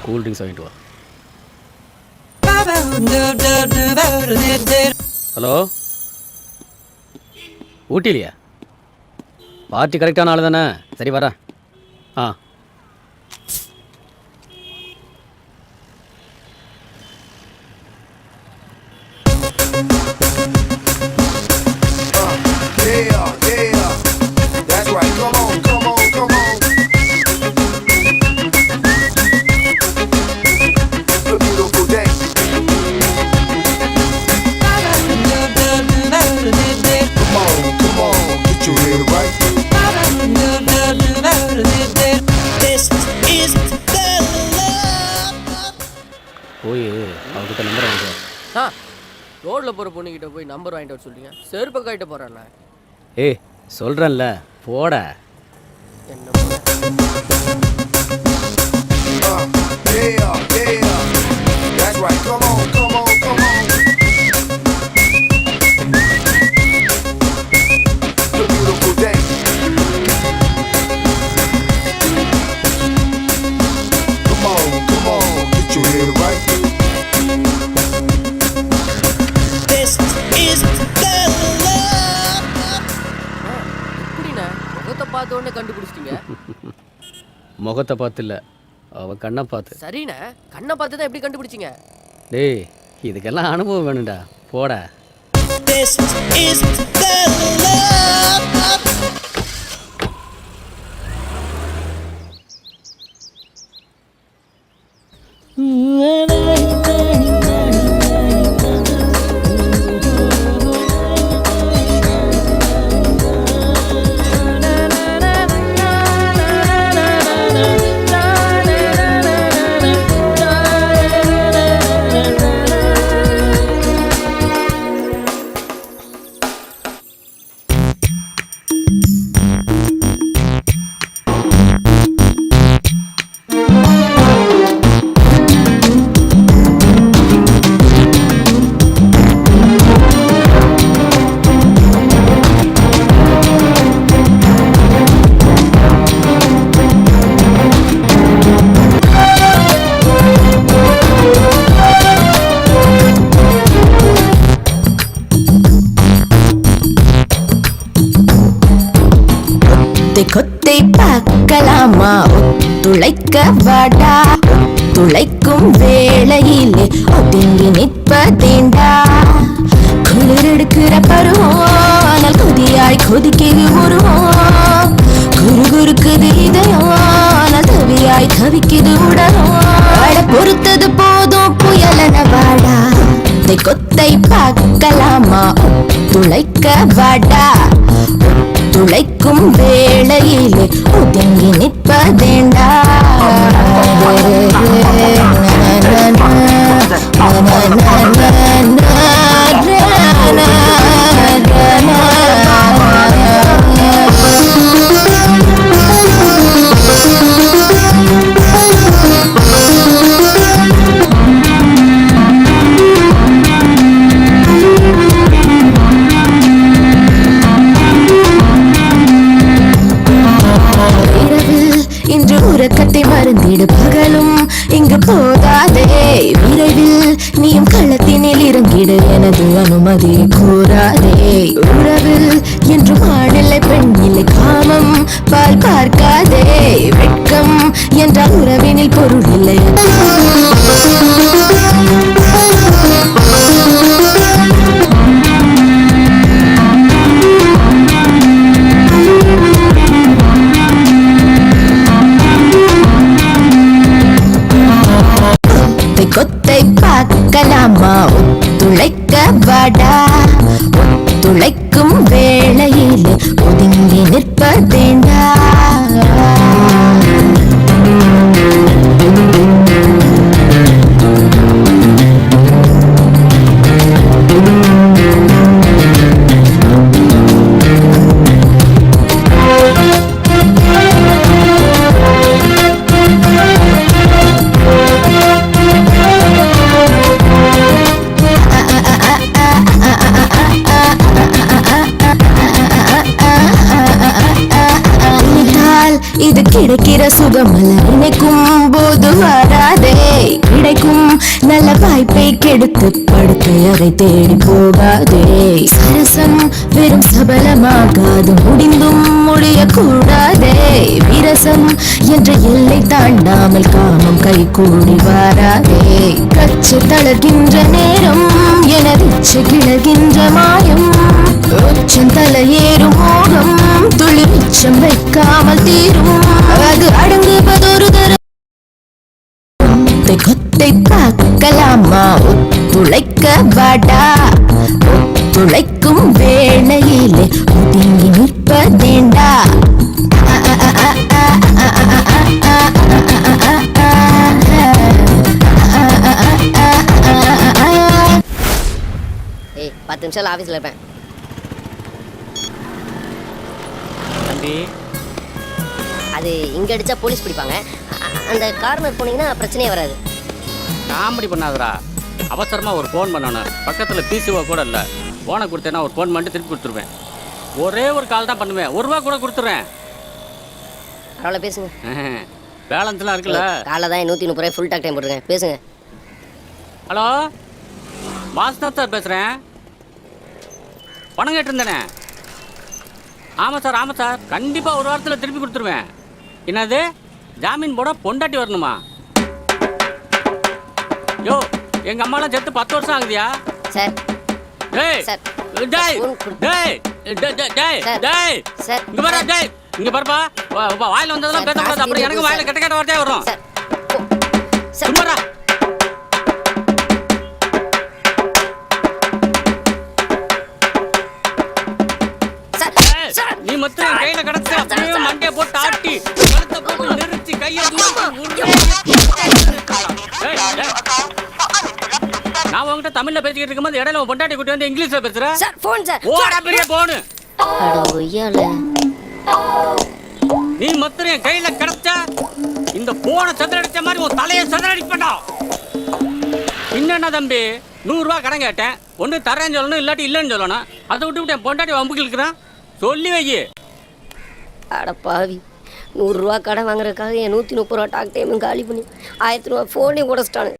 கூல் ட்ரிங்க்ஸ் வாங்கிட்டு வா. ஹலோ, ஊட்டிலையா? பார்ட்டி கரெக்டான ஆள் தானே? சரி வரேன். ஆ போய் அவர்கிட்ட நம்பர் வாங்கிட்டு. ரோட்ல போற பொண்ணுகிட்ட போய் நம்பர் வாங்கிட்டு வர சொல்றீங்க, செருப்பு கைட்ட போறேன்ல. ஏய் சொல்கிறேன்ல போட. என்ன பார்த்த உடனே கண்டுபிடிச்சிட்டீங்க? முகத்தை பார்த்து இல்லை, அவள் கண்ணை பார்த்து. சரிண்ணே, கண்ணை பார்த்து தான் எப்படி கண்டுபிடிச்சிங்க? டேய் இதுக்கெல்லாம் அனுபவம் வேணும்டா, போட. கொத்தை பார்க்கலாமா ஒத்துழைக்க வாடா துளைக்கும் வேளையிலே ஒதுங்கி நிற்பதேண்டா குளிர் எடுக்கிற பருவம் ஆனால் கொதியாய் கொதிக்குது உருவம் குறுகுறுக்குது இதயம் ஆனால் தவியாய் தவிக்குது உடலும் பொறுத்தது போதும் புயலன வாடா கொத்தை பார்க்கலாமா துளைக்க வாடா துளைக்கும் வேளையிலே ஒதுங்கி நிற்பதேண்டா இன்று உறக்கத்தை மறந்திடு பகலும் இங்கு போகாதே விரைவில் நீயும் களத்தினில் இறங்கிடு எனது அனுமதி கூறாதே உறவில் என்று ஆணில்லை பெண்ணில்லை காமம் பால் பார்க்காதே வெட்கம் என்றால் உறவினில் பொருள் இல்லை கொத்தை பார்க்கலாமா ஒத்துழைக்க வாடா ஒத்துழைக்கும் வேளையிலே ஒதுங்கி நிற்பதேண்டா இது கிடைக்கிற சுகமல்ல நினைக்கும் போது வராதே கிடைக்கும் நல்ல வாய்ப்பை கெடுத்து படுத்து அதை தேடி போகாதே சரசம் வெறும் சபலமாகாது முடிந்தும் முடியக்கூடாதே விரசம் என்ற எல்லை தாண்டாமல் காமம் கை கூடி வாராதே கச்சு தளர்கின்ற நேரம் எனது கிளர்கின்ற மாயம் உச்சம் தலையேறும் மோகம் துளி மிச்சம் வைக்காமல் தீரும் அது அடங்குவதொரு தரம் கொத்தை பார்க்கலாமா ஒத்துழைக்க வாடா ஒத்துழைக்கும் வேளையிலே ஒதுங்கி நிற்பதேண்டா ஏய் 10 நிமிஷம் ஆஃபீஸில் இருப்பேன் தம்பி அது இங்கே அடித்தா போலீஸ் பிடிப்பாங்க அந்த கார்னர் போனீங்கன்னா பிரச்சனையே வராது காமெடி பண்ணாதடா அவசரமாக ஒரு ஃபோன் பண்ணணும் பக்கத்தில் பிசிஓ கூட இல்லை ஃபோனை கொடுத்தேன்னா ஒரு ஃபோன் பண்ணிட்டு திருப்பி கொடுத்துருவேன் ஒரே ஒரு கால் தான் பண்ணுவேன் ₹1 கூட கொடுத்துருவேன் பரவாயில்ல பேசுங்க பேலன்ஸ்லாம் இருக்குல்ல காலைல தான் 130 ரூபாய் ஃபுல் டாக் டைம் போட்டுருக்கேன் பேசுங்க ஹலோ வாசுநாத் சார் பேசுகிறேன் பணம் கேட்டிருந்தேனே ஆமாம் சார் கண்டிப்பாக ஒரு வாரத்தில் திருப்பி கொடுத்துருவேன் என்னது ஜாமீன் போட பொண்டாட்டி வரணுமா யோ எங்கள் அம்மாலாம் செத்து 10 வருஷம் ஆகுதியா சார் டேய் சார் டேய் டேய் டேய் டேய் சார் இங்க பாரு டேய் இங்க பாருப்பா வாயில வந்ததெல்லாம் பேசக்கூடாது அப்புறம் எனக்கு வாயில கெட்ட கெட்ட வார்த்தையா வரும் சார் சார் சும்மாடா நீ மொத்தம் கையில கடத்த அப்படியே மண்டைய போட்டு ஆட்டி கழுத்தை போட்டு நெரிச்சு கையை நான் உங்ககிட்ட தமிழ்ல பேசிக்கிட்டு இருக்கும்போது இடையில உன் பொண்டாட்டி கூட்டி வந்து இங்கிலீஷ்ல பேசுறேன் சார் ஃபோன் சார் ஓடா பெரிய போனு அட ஒய்யால நீ மொத்தம் என் கையில கடத்த இந்த போனை சதுரடிச்ச மாதிரி உன் தலையை சதுரடிப்படா என்னன்னா தம்பி ₹100 கடன் கேட்டேன் ஒன்று தரேன்னு சொல்லணும் இல்லாட்டி இல்லைன்னு சொல்லணும் அதை விட்டு என் பொண்டாட்டி வம்புக்கு இருக்கிறான் சொல்லி வை அட பாவி ₹100 கடன் வாங்குறதுக்காக என் 130 ரூபா டாக் டைமும் காலி பண்ணி 1000 ரூபா ஃபோனையும் உடச்சிட்டானு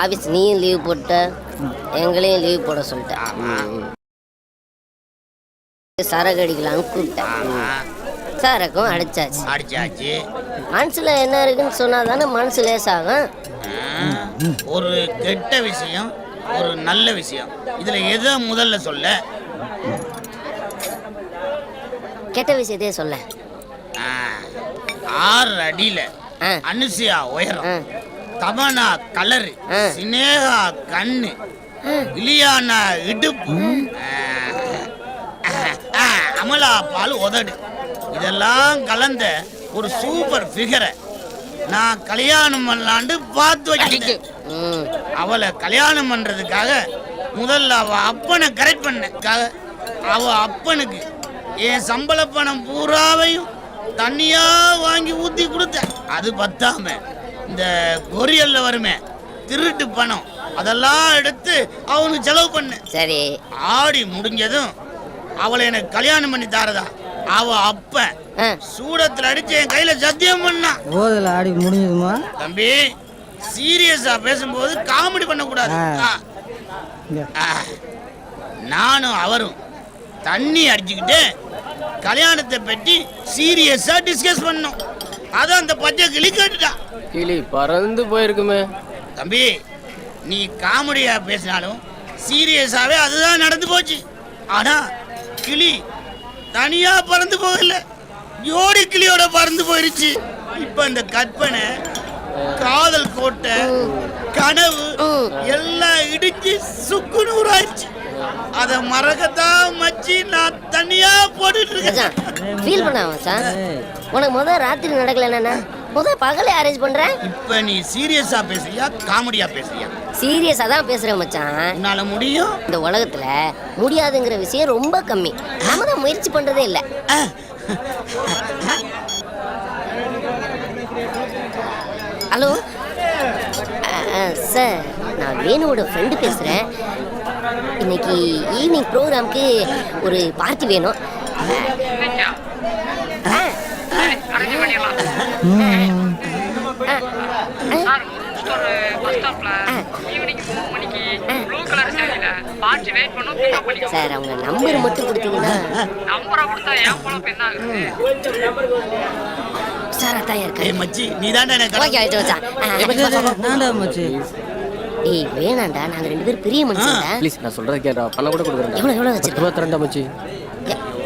ஆஃபீஸ் நீயும் லீவ் போட்ட எங்களையும் லீவ் போட சொல்லிட்டேன். சரக்கு அடிக்கலான்னு கூப்பிட்டேன். சரக்கும் அடிச்சாச்சு. மனசுல என்ன இருக்குன்னு சொன்னா தானே மனசு லேசாகும். ஒரு கெட்ட விஷயம், ஒரு நல்ல விஷயம், இதுல எதை முதல்ல சொல்ல? கெட்ட விஷயத்தையே சொல்ல. 6 அடியில அனுசியா உயரம், தமனா கலரு, சினேகா கண்ணு, இலியானா இடுப்பு, அமலா பால் உதடு, இதெல்லாம் கலந்த ஒரு சூப்பர் ஃபிகரை நான் கல்யாணம் பண்ணலான்னு பார்த்து வச்சிருக்கேன். அவளை கல்யாணம் பண்றதுக்காக முதல்ல அவ அப்பனை கரெக்ட் பண்ண. அவ அப்பனுக்கு என் சம்பள பணம் பூராவையும் தண்ணியா வாங்கி ஊத்தி கொடுத்தேன். அது பத்தாம இந்த கொரியல்ல வருமே திருட்டு பணம், அதெல்லாம் எடுத்து அவனுக்கு செலவு பண்ண. சரி, ஆடி முடிஞ்சதும் அவளை எனக்கு கல்யாணம் பண்ணி தாரதா அவ அப்ப சூடத்துல அடிச்சு என் கையில சத்தியம் பண்ணான். போதில் ஆடி முடிஞ்சதுமா? தம்பி, சீரியஸா பேசும்போது காமெடி பண்ண கூடாது. நானும் அவரும் தண்ணி அடிச்சுக்கிட்டு கல்யாணத்தை பற்றி சீரியஸா டிஸ்கஸ் பண்ணோம். அதான் அந்த பச்சை கிளி கேட்டுட்டான். கிளி பறந்து போயிருக்குமே. தம்பி, நீ காமெடியா பேசினாலும் சீரியஸாவே அதுதான் நடந்து போச்சு. ஆனா கிளி தனியா பறந்து போகல, ஜோடி கிளியோட பறந்து போயிருச்சு. இப்ப இந்த கற்பனை, காதல் கோட்டை, கனவு எல்லாம் இடிச்சு சுக்குநூறாயிடுச்சு. அத மறக்கத்தான் மச்சி நான் தனியா போட்டுட்டு இருக்கேன். ஃபீல் பண்ண மச்சான். உனக்கு முதல் ராத்திரி நடக்கலன்னா முதல் பகலே அரேஞ்ச் பண்றேன். இப்ப நீ சீரியஸா பேசுறியா காமெடியா பேசுறியா? சீரியஸா தான் பேசுறேன் மச்சான். உன்னால முடியும். இந்த உலகத்துல முடியாதுங்கிற விஷயம் ரொம்ப கம்மி. நாம தான் முயற்சி பண்றதே இல்ல. ஹலோ சார், நான் வேணுவோட ஃப்ரெண்டு பேசுறேன். இன்னைக்கு ஈவினிங் ப்ரோக்ராம்க்கு ஒரு பார்ட்டி வேணும். சார், அவங்க நம்பர் மட்டும் கொடுத்தீங்கன்னா. சார் அதான் இருக்கேன். ஏய் மச்சி, நீ தான்டா எனக்கு ஓகே ஆயிட்டு வச்சா. ஏய் வேணாண்டா, நாங்க 2 பேரும் பெரிய மனுஷன்டா. ப்ளீஸ் நான் சொல்றத கேட்டா பணம் கூட கொடுக்குறேன். எவ்வளவு வச்சிருக்க? 22 மச்சி.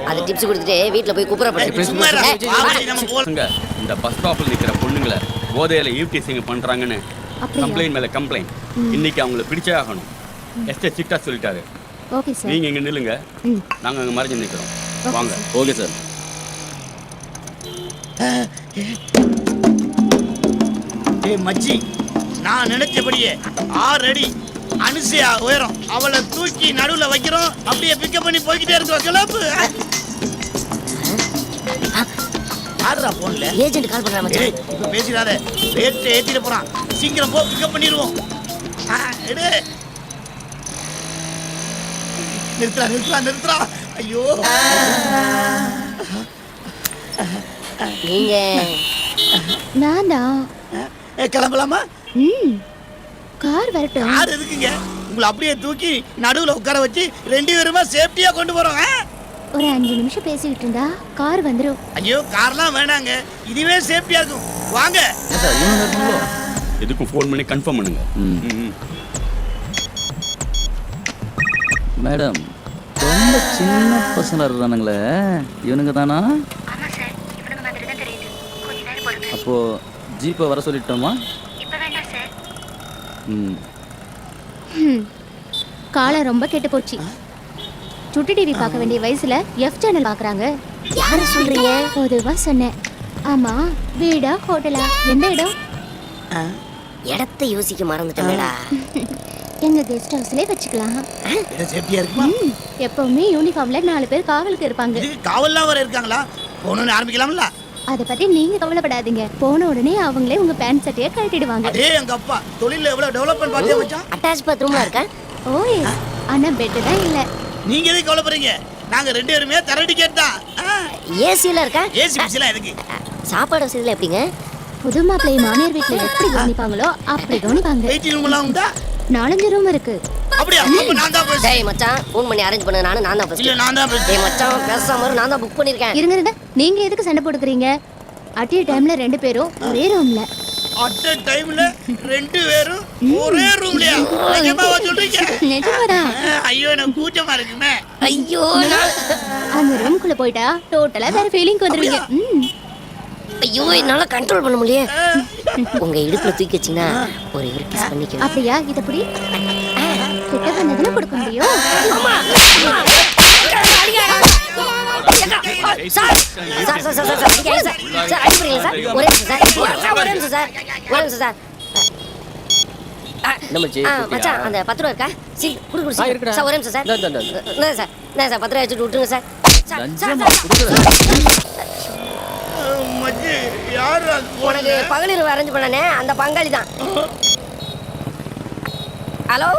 அது டிப்ஸ் கொடுத்துட்டு வீட்ல போய் குப்புறப்படு. இந்த பஸ் ஸ்டாப்ல நிக்கிற பொண்ணுங்களை போதையில ஈவ்டீசிங் பண்றாங்கன்னு கம்ப்ளைண்ட் மேல கம்ப்ளைண்ட். இன்னைக்கு அவங்கள பிடிச்சே ஆகணும். எஸ்டே சிட்டா சொல்லிட்டாரு. Okay sir. நீங்க இங்க நில்லுங்க, நாங்க அங்க மறைஞ்சு நிக்கிறோம். வாங்க. Okay sir. ஏய் மச்சி, நான் நினைச்சபடியே 6 அடி அனுசியா உயரம், அவளை தூக்கி நடுவுல வைக்கிறோம். அப்படியே பிக்கப் பண்ணி போய்கிட்டே இருக்கோம். கிளப்பு. ஆடுறா போன்ல ஏஜென்ட் கால் பண்றாங்க மச்சான். இப்ப பேசிடாத, ரேட் ஏத்திட்டு போறான். சீக்கிரம் போ, பிக்கப் பண்ணிடுவோம். எடு. நிறுத்துறா. ஐயோ, நீங்க நான் தான். கிளம்பலாமா? கார் வரட்டும். கார் எதுக்குங்க? உங்களை அப்படியே தூக்கி நடுவுல உட்கார வச்சு 2 பேருமா சேஃப்டியா கொண்டு போறோம். ஒரு 5 நிமிஷம் பேசிக்கிட்டு இருந்தா கார் வந்துடும். ஐயோ, கார்லாம் வேணாங்க, இதுவே சேஃப்டியா இருக்கும். வாங்க. எதுக்கும் ஃபோன் பண்ணி கன்ஃபார்ம் பண்ணுங்க. மேடம், ரொம்ப சின்ன பசங்க இருக்கானுங்களே, இவனுங்க தானா? அப்போ ஜீப்பை வர சொல்லிட்டோமா? காலம் ரொம்ப கெட்டு போச்சு. சுட்டி டிவி பார்க்க வேண்டிய வயசுல எஃப் சேனல் பாக்குறாங்க. யாரு சொல்றீங்க? பொதுவா சொன்னேன். ஆமா, வீடா ஹோட்டலா? எந்த இடம்? இடத்தை யோசிக்க மறந்துட்டேன்டா. எங்க கெஸ்ட் ஹவுஸ்லயே வச்சுக்கலாம். இது சேஃப்டியா இருக்குமா? எப்பவுமே யூனிஃபார்ம்ல 4 பேர் காவலுக்கு இருப்பாங்க. இதுக்கு காவல்லாம் வர இருக்காங்களா? போனோன்னு ஆரம்பிக்கலாம்ல? அத பத்தி நீங்க கவலைப்படாதீங்க. போன உடனே அவங்களே உங்க பேண்ட் சட்டையை கழட்டிடுவாங்க. அதே எங்க அப்பா தொழில்ல எவ்வளவு டெவலப்மென்ட் பாத்தியா மச்சான்? அட்டாச் பாத்ரூம்ல இருக்கா? ஓய், ஆனா பெட் தான் இல்ல. நீங்க எதுக்கு கவலைப்படுறீங்க? நாங்க 2 பேருமே தர டிக்கெட் தான். ஏசில இருக்கா? ஏசி பிசிலாம் எதுக்கு? சாப்பாடு வசதில எப்படிங்க? புது மாப்பிள்ளை மாமியார் வீட்டுல எப்படி கவனிப்பாங்களோ அப்படி கவனிப்பாங்க. வெயிட்டிங் ரூம்லாம் உண்டா? 4 ரூம் இருக்கு. அப்படியா? அப்ப நான் தான் first. டேய் மச்சான் ஃபோன் பண்ணி அரேஞ்ச் பண்ண நான் தான் first. இல்ல நான் தான் first. டேய் மச்சான் பேசாம இரு, நான் தான் புக் பண்ணிருக்கேன். இருங்க நீங்க எதுக்கு சண்டை போட்டுக்கிறீங்க? அட்டே டைம்ல 2 பேரும் ஒரே ரூம்ல. அட் அ டைம்ல 2 பேரும் ஒரே ரூம்லயா? நிஜமாவா சொல்றீங்க? நிஜமாடா. ஐயோ எனக்கு கூச்சமா இருக்குமே. ஐயோ அந்த ரூமுக்குள்ள போய்ட்டா டோட்டலா வேற ஃபீலிங் வந்துருவீங்க. ஐயோ என்னால கண்ட்ரோல் பண்ண முடியல. உங்க இடுப்புல தூக்கி வச்சீங்கன்னா ஒரு கிஸ் பண்ணிக்க. அப்படியா? இத புடி. கிட்ட வந்ததுல கொடுக்க முடியும். மச்சான் அந்த 10 ரூபா இருக்கா? சீ குடு குடு சார். ஒரே நிமிஷம் சார். நான் சார் 10 ரூபா வச்சுட்டு விட்டுருங்க சார். மச்சி யார் அது? உனக்கு பகலிரவு அரேஞ்ச் பண்ணனே அந்த பங்காளி தான். ஹலோ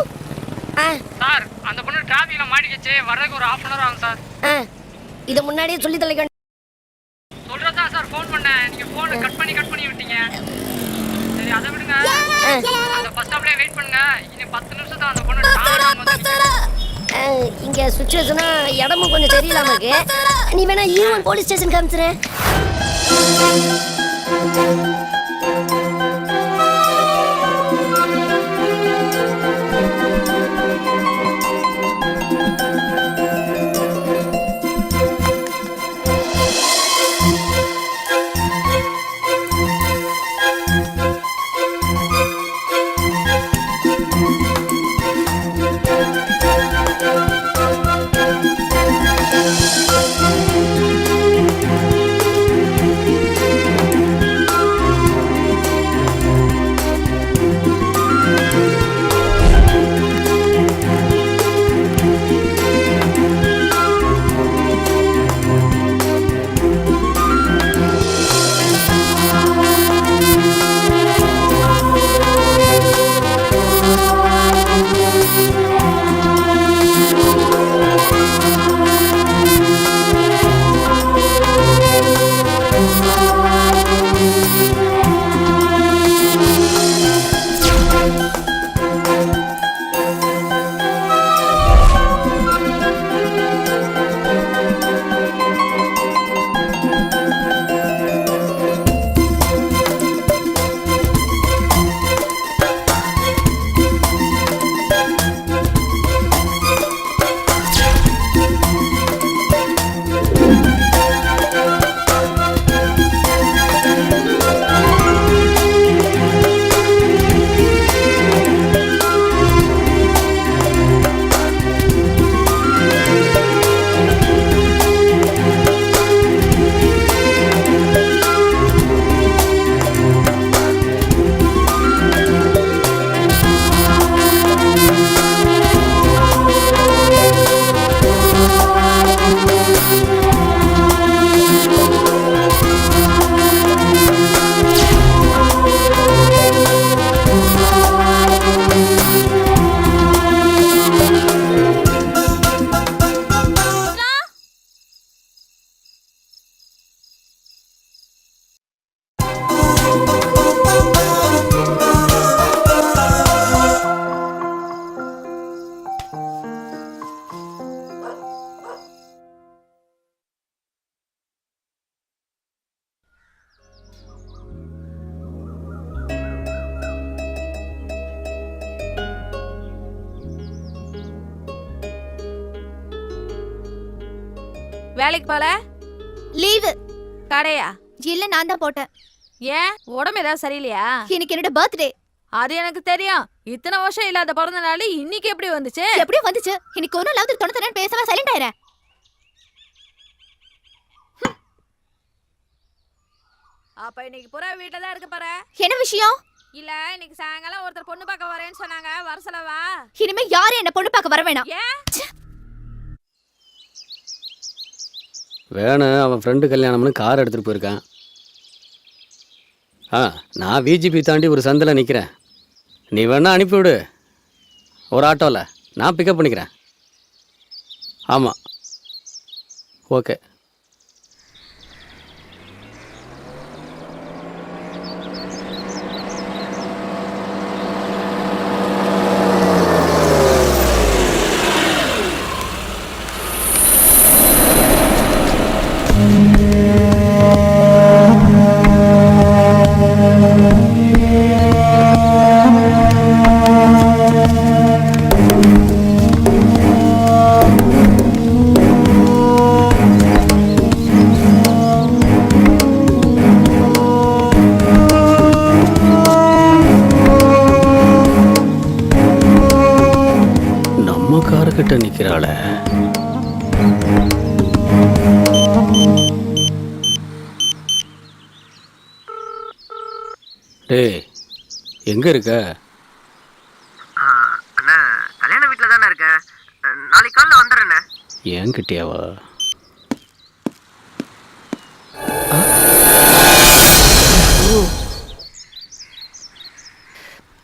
சார் அந்த பொண்ணு டிராஃபிக்ல மாட்டிக்கிச்சு, வரதுக்கு ஒரு 1/2 hour ஆகும் சார். இதை முன்னாடியே சொல்லி தொலைக்க சொல்றதா சார் ஃபோன் பண்ணேன், நீங்க ஃபோனை கட் பண்ணி விட்டீங்க. சரி அதை விடுங்க, அந்த பஸ் ஸ்டாப்லயே வெயிட் பண்ணுங்க. இன்னும் 10 நிமிஷத்துல அந்த பொண்ணு இங்க சுச்சுவேஷனா இடமும் கொஞ்சம் சரியில்லாம இருக்கு. நீ வேணா ஈவன் போலீஸ் ஸ்டேஷன் காமிச்சிரு. வேலைக்கு போல? லீவு. கடையா? இல்ல நான் தான் போட்டேன். ஏன் உடம்பு ஏதாவது சரியில்லையா? இன்னைக்கு என்னோட பர்த்டே. அது எனக்கு தெரியும். இத்தனை வருஷம் இல்லாத பிறந்த நாள் இன்னைக்கு எப்படி வந்துச்சு? எப்படியும் வந்துச்சு. இன்னைக்கு ஒரு நாள் தொண்ணு பேசாம சைலண்ட் ஆயிரேன். அப்ப இன்னைக்கு புறா வீட்டுல தான் இருக்கு பாரு. என்ன விஷயம்? இல்ல இன்னைக்கு சாயங்காலம் ஒருத்தர் பொண்ணு பார்க்க வரேன்னு சொன்னாங்க, வர சொல்லவா? இனிமே யாரும் என்ன பொண்ணு பார்க்க வர வேணாம். வேணும், அவன் ஃப்ரெண்டு கல்யாணம்னு கார் எடுத்துகிட்டு போயிருக்கான். நான் விஜிபி தாண்டி ஒரு சந்தில் நிற்கிறேன். நீ வேணா அனுப்பிவிடு ஒரு ஆட்டோவில், நான் பிக்கப் பண்ணிக்கிறேன். ஆமாம், ஓகே. கிட்ட நிக்கிறாள. டேய் எங்க இருக்க? அண்ணா கல்யாண வீட்டில் தானே இருக்கேன். நாளைக்கு காலைல வந்துடுறேண்ணே. என்கிட்டயாவா?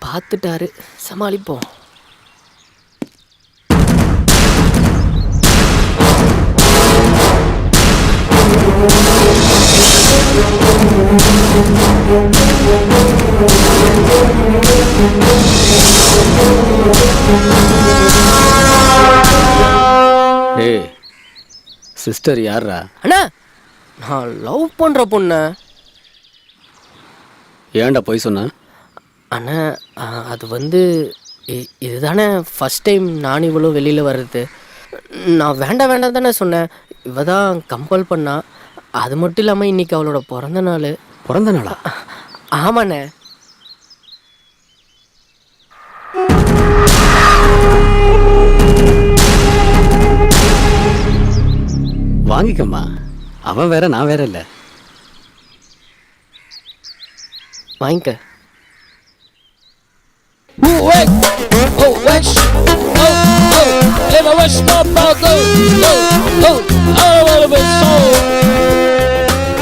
பார்த்துட்டாரு, சமாளிப்போம். டேய் சிஸ்டர் யாரா? அண்ணா நான் லவ் பண்ணுற பொண்ணு. ஏன்டா போய் சொன்ன? அண்ணா அது வந்து இதுதானே ஃபஸ்ட் டைம் நான் இவ்வளோ வெளியில் வர்றது. நான் வேண்டாம் வேண்டாம் தானே சொன்னேன். இவ தான் கம்பல் பண்ணா. அது மட்டும் இல்லாமல் இன்னைக்கு அவளோட பிறந்த நாள். பிறந்த நாளா? ஆமாண்ணே. வாங்கிக்கம்மா. அவன் வேற நான் வேற இல்லை. வாங்கிக்க.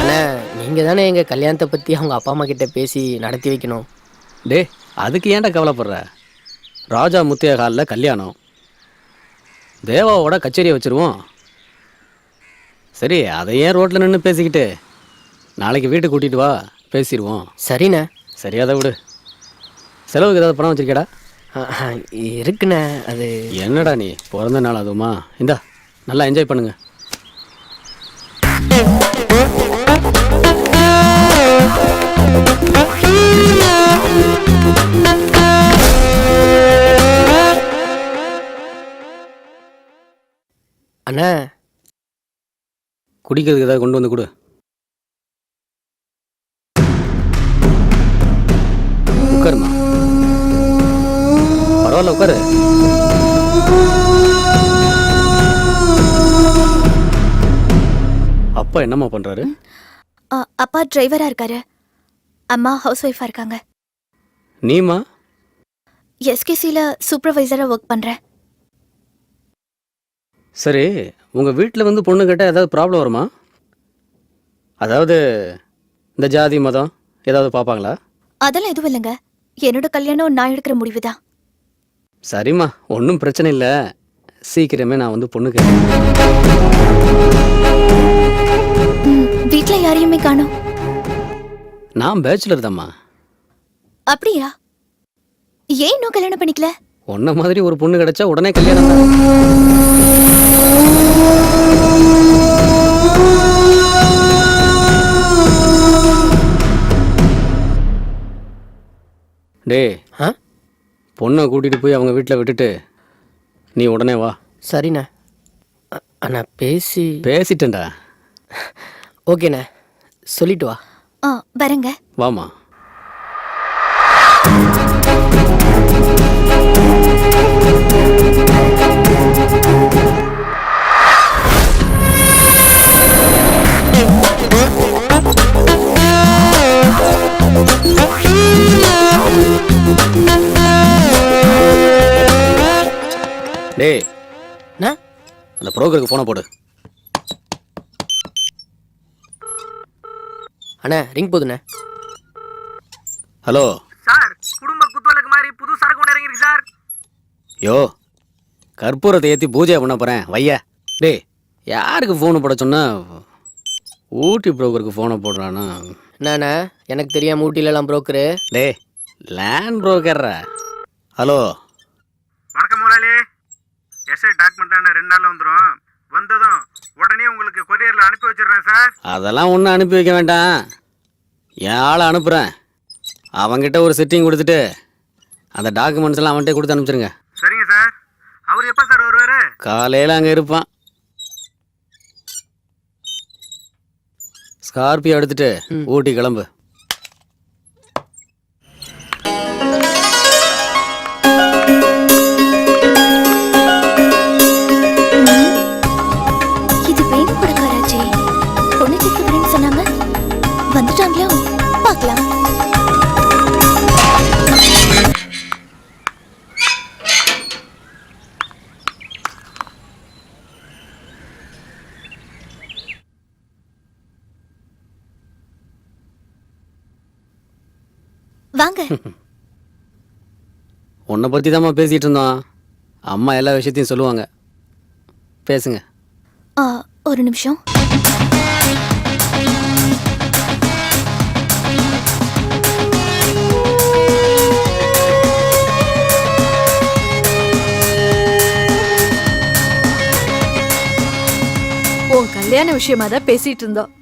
அண்ணா நீங்கள் தானே எங்கள் கல்யாணத்தை பற்றி அவங்க அப்பா அம்மா கிட்ட பேசி நடத்தி வைக்கணும். டே அதுக்கு ஏன்டா கவலைப்படுற? ராஜா முத்தியா ஹாலில் கல்யாணம். தேவாவோட கச்சேரியை வச்சுருவோம். சரி அதை ஏன் ரோட்டில் நின்று பேசிக்கிட்டு, நாளைக்கு வீட்டுக்கு கூட்டிகிட்டு வா, பேசிடுவோம். சரிண்ணே. சரி அதை விடு. செலவுக்கு ஏதாவது பணம் வச்சிருக்கேடா? இருக்குண்ணே. அது என்னடா நீ பிறந்த நாள் அதுவுமா? இந்தா நல்லா என்ஜாய் பண்ணுங்க. அண்ணா குடிக்கிறதுக்கு ஏதாவது கொண்டு வந்து கொடு. உட்காருமா. பரவாயில்ல உட்காரு. அப்பா என்னம்மா பண்றாரு? அப்பா டிரைவரா இருக்காரு. அம்மா ஹவுஸ் ஒய்ஃபா இருக்காங்க. நீமா? எஸ்கேசில சூப்பர்வைசரா ஒர்க் பண்றேன். சரி உங்க வீட்டில் வந்து பொண்ணு கேட்டால் ஏதாவது ப்ராப்ளம் வருமா? அதாவது இந்த ஜாதி மதம் ஏதாவது பார்ப்பாங்களா? அதெல்லாம் எதுவும் இல்லைங்க. என்னோட கல்யாணம் நான் எடுக்கிற முடிவு தான். சரிம்மா ஒன்றும் பிரச்சனை இல்லை. சீக்கிரமே நான் வந்து பொண்ணு கேட்குறேன். வீட்ல யாரையுமே காணோம். நான் பேச்சுலர் தாம்மா. அப்படியா? ஏன் இன்னும் கல்யாணம் பண்ணிக்கல? உன்ன மாதிரி ஒரு பொண்ணு கிடைச்சா உடனே கல்யாணம் தான். டே பொண்ணை கூட்டிகிட்டு போய் அவங்க வீட்டில் விட்டுட்டு நீ உடனே வா. சரிண்ணே. அண்ணா பேசிட்டேன்டா. ஓகேண்ணே சொல்லிட்டு வா. வரேங்க. வாமா. டேய் அந்த புரோக்கருக்கு ஃபோனை போடு. அண்ணா ரிங் போதுண்ணே. ஹலோ சார், குடும்ப குத்துவலுக்கு மாதிரி புது சரக்கு ஒன்று இறங்கிருக்கு சார். யோ கற்பூரத்தை ஏற்றி பூஜை பண்ண போகிறேன் வையா. டேய் யாருக்கு ஃபோனு போட சொன்னா? ஊட்டி புரோக்கருக்கு ஃபோனை போடுறானா? என்னண்ணா எனக்கு தெரியாம ஊட்டிலலாம் புரோக்கரு? டே லேண்ட் புரோக்கர்ரா. ஹலோ வணக்கம் முதலாளி. எஸ்ஐ டாக்குமெண்ட் 2 நாளில் வந்துடும். வந்ததும் உடனே உங்களுக்கு கொரியரில் அனுப்பி வச்சிடுறேன் சார். அதெல்லாம் ஒன்றும் அனுப்பி வைக்க வேண்டாம். என் ஆளை அனுப்புகிறேன். அவங்கிட்ட ஒரு செட்டிங் கொடுத்துட்டு அந்த டாக்குமெண்ட்ஸ் எல்லாம் அவன்கிட்ட கொடுத்து அனுப்பிச்சிருங்க. சரிங்க சார். அவர் எப்போ சார் வருவார்? காலையில் அங்கே இருப்பான். ஸ்கார்பியோ எடுத்துட்டு ஊட்டி கிளம்பு. வாங்க. உன்னை பற்றி தாம்மா பேசிகிட்டு இருந்தோம். அம்மா எல்லா விஷயத்தையும் சொல்லுவாங்க, பேசுங்க. ஒரு நிமிஷம். உன் கல்யாண விஷயமா தான் பேசிட்டு இருந்தோம்.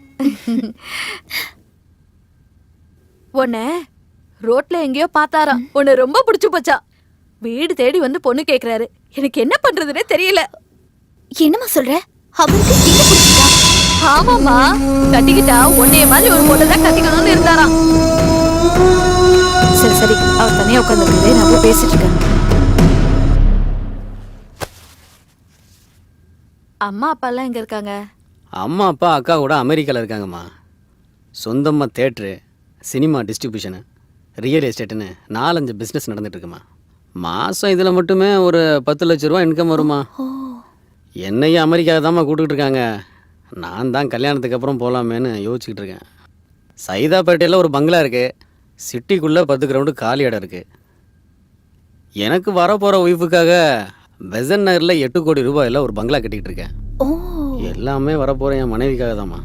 உன்னை ரோட்ல எங்கேயோ பார்த்தாராம், உன்னை ரொம்ப பிடிச்சு போச்சா. வீடு தேடி வந்து பொண்ணு கேக்குறாரு. எனக்கு என்ன பண்றதுன்னே தெரியல. என்னம்மா சொல்ற? அவருக்கு என்ன பிடிச்சிட்டா? ஆமாமா, கட்டிக்கிட்டா உன்னைய மாதிரி ஒரு பொண்ணு தான் கட்டிக்கணும்னு இருந்தாராம். சரி சரி, அவர் தனியா உட்காந்துருக்காரு, நான் போய் பேசிட்டு இருக்கேன். அம்மா அப்பா எல்லாம் எங்க இருக்காங்க? அம்மா அப்பா அக்கா கூட அமெரிக்காவில் இருக்காங்கம்மா. சொந்தமாக தேட்ரு, சினிமா டிஸ்ட்ரிபியூஷனு, ரியல் எஸ்டேட்டுன்னு 4-5 பிஸ்னஸ் நடந்துட்டுருக்குமா. மாதம் இதில் மட்டுமே ஒரு 10 லட்ச ரூபா இன்கம் வருமா. என்னையும் அமெரிக்காவை தாம்மா கூப்பிட்டுட்டு இருக்காங்க. நான் தான் கல்யாணத்துக்கு அப்புறம் போகலாமேன்னு யோசிச்சுக்கிட்டு இருக்கேன். சைதாப்பேட்டையில் ஒரு பங்களா இருக்குது, சிட்டிக்குள்ளே 10 கிரவுண்டு காலி இடம் இருக்குது. எனக்கு வரப்போகிற ஒய்ஃபுக்காக பெசன் நகரில் 8 கோடி ரூபாயில் ஒரு பங்களா கட்டிக்கிட்டு இருக்கேன். எல்லாமே வரப்போகிற என் மனைவிக்காக தாம்மா.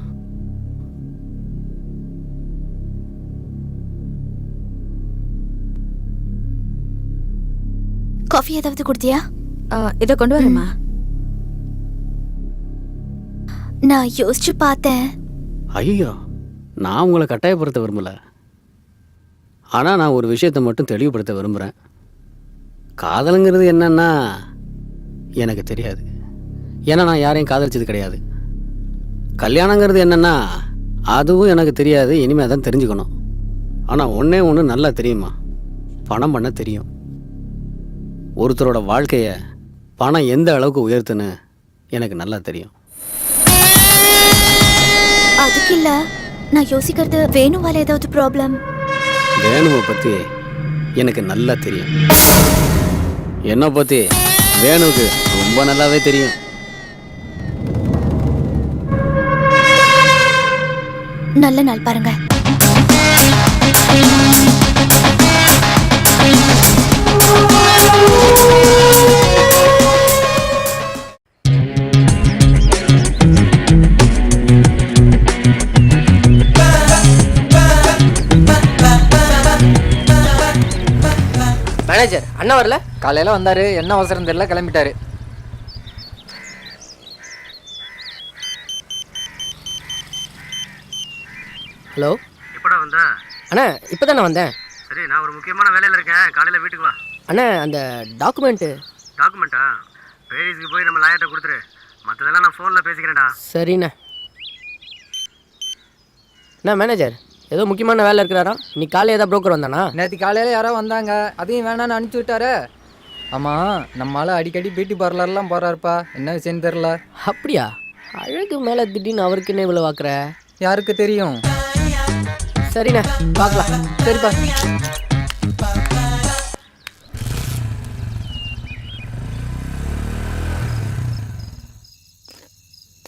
காஃபி ஏதாவது குடுத்தியா? இதை கொண்டு வரேம்மா. நான் யோசிச்சு பார்த்தேன். ஐயோ, நான் உங்களை கட்டாயப்படுத்த விரும்பலை. ஆனால் நான் ஒரு விஷயத்தை மட்டும் தெளிவுபடுத்த விரும்புகிறேன். காதலுங்கிறது என்னன்னா எனக்கு தெரியாது, ஏன்னா நான் யாரையும் காதலிச்சது கிடையாது. கல்யாணங்கிறது என்னன்னா அதுவும் எனக்கு தெரியாது, இனிமேல் தான் தெரிஞ்சுக்கணும். ஆனால் ஒன்றே ஒன்று நல்லா தெரியுமா, பணம் பண்ண தெரியும். ஒருத்தரோட வாழ்க்கையை பணம் எந்த அளவுக்கு உயர்த்துன்னு எனக்கு நல்லா தெரியும். அதுக்கு இல்ல, நான் யோசிக்கிறது வேணுவால ஏதாவது ப்ராப்ளம். வேணுவை பற்றி எனக்கு நல்லா தெரியும். என்னை பற்றி வேணுவுக்கு ரொம்ப நல்லாவே தெரியும். நல்ல நாள் பாருங்க. மேனேஜர் அண்ணா வரல? காலையில வந்தாரு, என்ன அவசரம் தெரியல, கிளம்பிட்டாரு. ஹலோ, எப்படா வந்த? அண்ணா இப்போ தான் நான் வந்தேன். சரி, நான் ஒரு முக்கியமான வேலையில் இருக்கேன், காலையில் வீட்டுக்கு வா. அண்ணா அந்த டாக்குமெண்ட்டு. டாக்குமெண்ட்டா? பேரிஸ்க்கு போய் நம்ம லாயர்கிட்ட கொடுத்துரு, மற்றதெல்லாம் நான் ஃபோனில் பேசிக்கிறேன்டா. சரிண்ணா. அண்ணா மேனேஜர் ஏதோ முக்கியமான வேலை இருக்கிறாரா? இன்னைக்கு காலையில் ஏதாவது புரோக்கர் வந்தானா? நேற்று காலையில யாரோ வந்தாங்க, அதையும் வேணான்னு அனுப்பிச்சி விட்டாரு. ஆமாம், நம்மளால அடிக்கடி பியூட்டி பார்லர்லாம் போகிறாருப்பா, என்ன விஷயம் தெரில. அப்படியா? அழகு மேலே திடீர்னு அவருக்கு என்ன இவ்வளோ பார்க்குற? யாருக்கு தெரியும். சரிண்ணா, பார்க்கலாம். சரிப்பா.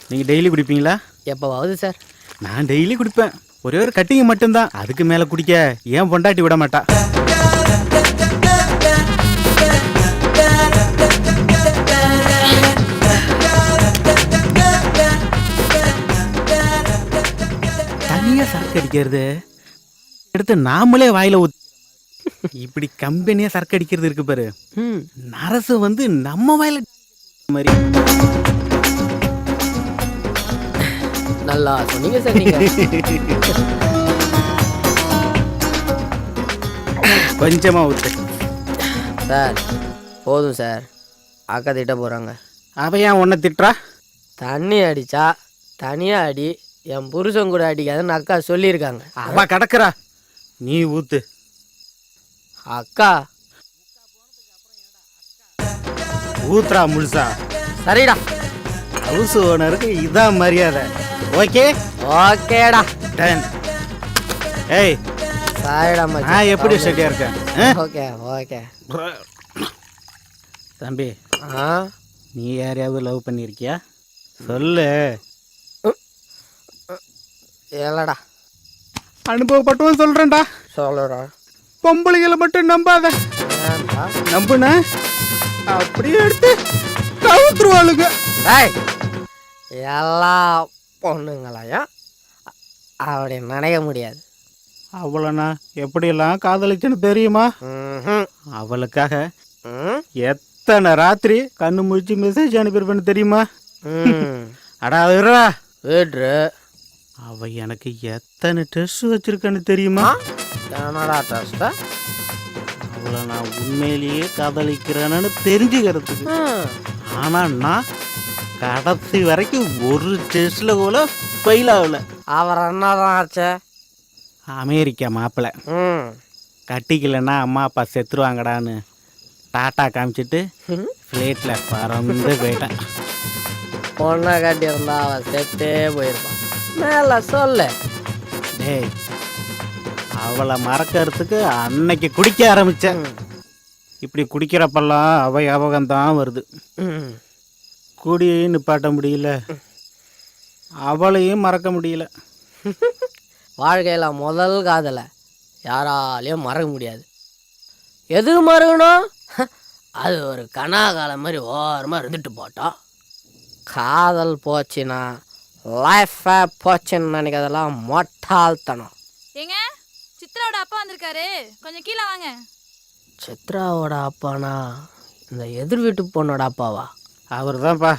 நீங்கள் டெய்லி குடிப்பீங்களா? எப்போவாவது சார். நான் டெய்லி குடிப்பேன், ஒரே ஒரு கட்டிங் மட்டும்தான், அதுக்கு மேலே குடிக்க ஏன் பொண்டாட்டி விட மாட்டா. தனியாக சரக்கு அடிக்கிறது எடுத்து நாமளே வாயில இப்படி கம்பெனியாக சரக்கு அடிக்கிறது இருக்கு பாரு, நரசு வந்து நம்ம வாயில மாதிரி. நல்லா சொன்னீங்க சார் நீங்க. கொஞ்சமா ஊத்து சார். போதும் சார், அக்கா திட்ட போகிறாங்க. அவ ஏன் உன்னை திட்டுறா? தண்ணி அடித்தா தனியாக அடி, என் புருஷன் கூட அடிக்காதுன்னு அக்கா சொல்லியிருக்காங்க. அவ கிடக்குறா, நீ ஊத்து. அக்கா ஊத்துறா முழுசா. சரிடா. ஹவுஸ் ஓனருக்கு இதான் மரியாதை. ஓகே ஓகேடா. டன். ஏய் சாரிடா மச்சான். நான் எப்படி செட்டியா இருக்கேன்? Okay okay. தம்பி, நீ யாரையாவது லவ் பண்ணியிருக்கியா? சொல்லு. இல்லடா. அனுபவப்பட்டவன் சொல்றேன்டா. சொல்லுடா. பொம்பளைகளை மட்டும் நம்பாத. நம்புன அப்படியே எடுத்து கவுத்துருவாளுங்க. எல்லா பொண்ணுங்களையும் அப்படி நினைக்க முடியாது. அவளை நான் எப்படியெல்லாம் காதலிச்சுன்னு தெரியுமா? அவளுக்காக எத்தனை ராத்திரி கண்ணு முழிச்சு மெசேஜ் அனுப்பியிருப்பேன்னு தெரியுமா? அடா வீட்ரு அவ எனக்கு எத்தனை ட்ரெஸ் வச்சிருக்கேன்னு தெரியுமா? என்னடா ட்ரெஸ்ஸ? அவளை நான் உண்மையிலேயே காதலிக்கிறேன்னு தெரிஞ்சுக்கிறதுக்கு. ஆனா நான் கடைசி வரைக்கும் ஒரு ட்ரெஸ்ல கூட ஃபெயில் ஆகல. அவர் என்னதான் ஆச்சு? அமெரிக்கா மாப்பிள்ளை கட்டிக்கலன்னா அம்மா அப்பா செத்துருவாங்கடான்னு டாட்டா காமிச்சிட்டு ஃப்ளைட்டில் பறந்து போயிட்டேன். பொண்ணை கட்டியிருந்தா அவன் செத்தே போயிருப்பான். மேல சொல்லு. டேய், அவளை மறக்கிறதுக்கு அன்னைக்கு குடிக்க ஆரம்பித்தேன். இப்படி குடிக்கிறப்பெல்லாம் அவ ஞாபகம்தான் வருது. குடியையும் நிப்பாட்ட முடியல, அவளையும் மறக்க முடியல. வாழ்க்கையில் முதல் காதலை யாராலையும் மறக்க முடியாது. எதுக்கு மறக்கணும்? அது ஒரு கனாகாலம் மாதிரி ஓரமாக இருந்துட்டு போட்டோம். காதல் போச்சுன்னா லைஃபை போச்சுன்னு நினைக்கிறதெல்லாம் மொட்டாள்தனம். ஏங்க, சித்ராவோட அப்பா வந்திருக்காரு, கொஞ்சம் கீழே வாங்க. சித்ராவோட அப்பானா இந்த எதிர் வீட்டு பொண்ணோட அப்பாவா? அவர் தான்ப்பா.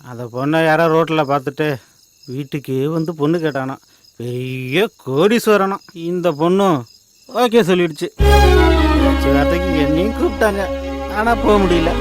அந்த பொண்ணை யாரோ ரோட்டில் பார்த்துட்டு வீட்டுக்கு வந்து பொண்ணு கேட்டானா. பெரிய கோடீஸ்வரனா. இந்த பொண்ணும் ஓகே சொல்லிடுச்சு. வார்த்தைக்கு என்னையும் கூப்பிட்டாங்க, ஆனால் போக முடியல.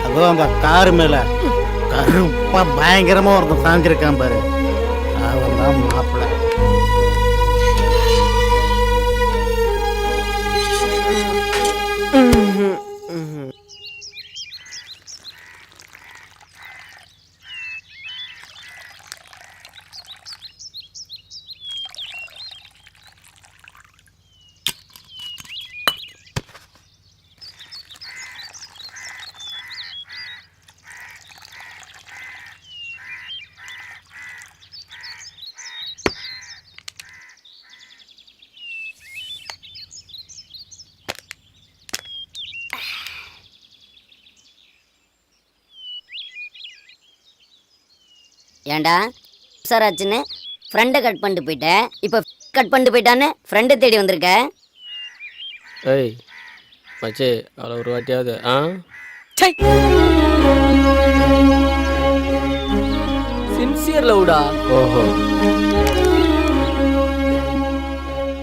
அதுவும் அந்த காரு மேல கருப்பா பயங்கரமா ஒருத்தன் சாஞ்சிருக்கான் பாரு, அவன் தான் மாப்பிள்ளை. ஏண்டா சார் ஆச்சுன்னு ஃப்ரெண்டை கட் பண்ணிட்டு போயிட்டேன், இப்போ கட் பண்ணிட்டு போயிட்டான்னு ஃப்ரெண்டை தேடி வந்திருக்க. ஏய் மச்சே, அவளை ஒரு வாட்டியாவது சின்சியர் லவ்டா. ஓஹோ,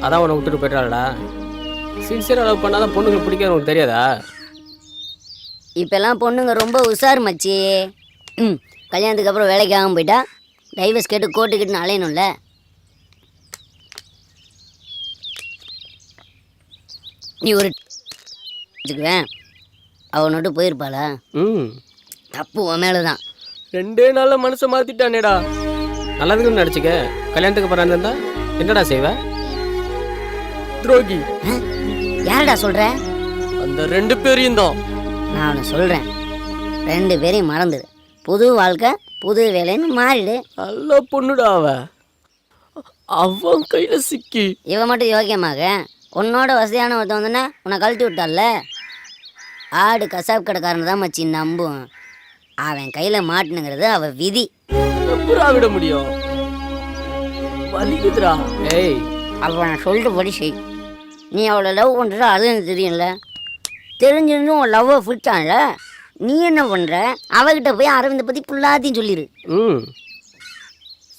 அதான் உன்னை விட்டுட்டு போயிட்டாளடா. சின்சியராக லவ் பண்ணாதான் பொண்ணுங்களுக்கு பிடிக்காது, உனக்கு தெரியாதா? இப்போல்லாம் பொண்ணுங்க ரொம்ப உஷார் மச்சி. கல்யாணத்துக்கு அப்புறம் வேலைக்கு ஆகாமல் போயிட்டா டைவர்ஸ் கேட்டு கோட்டுக்கிட்டுன்னு அலையணும்ல. நீ ஒரு வச்சுக்குவேன், அவனோட்டு போயிருப்பாளா? தப்பு உன் மேலே தான். 2 நாளில் மனசை மாற்றிட்டானேடா. நல்லதுக்குன்னு நடிச்சுக்க. கல்யாணத்துக்கு அப்புறம் இருந்தா என்னடா செய்வ? துரோகி. யாரடா சொல்ற? அந்த 2 பேரையும் தான். நான் அவனை சொல்கிறேன், 2 பேரையும் மறந்துடு. புது வாழ்க்கை புது வேலைன்னு மாறிடு. நல்ல பொண்ணுடா அவ. அவன் கையில் சிக்கி இவன் மட்டும் யோக்கியமாக உன்னோட வசதியான ஒருத்தன் வந்தோன்னா உன்னை கழட்டி விட்டால. ஆடு கசாப் கடைக்காரன் தான் மச்சி நம்பும். அவன் கையில் மாட்டினுங்கிறது அவ விதி. எப்படா விட முடியும்? வலிக்குதுடா. ஏய், அவன் சொல்லிட்டு படி செய். நீ அவளை லவ் பண்ணுற அது எனக்கு தெரியும்ல. தெரிஞ்சிருந்தும் உன் லவ்வை ஃபிட்டான்ல. நீ என்ன பண்ணுற? அவகிட்ட போய் அரவிந்தை பற்றி ஃபுல்லாத்தையும் சொல்லிடு.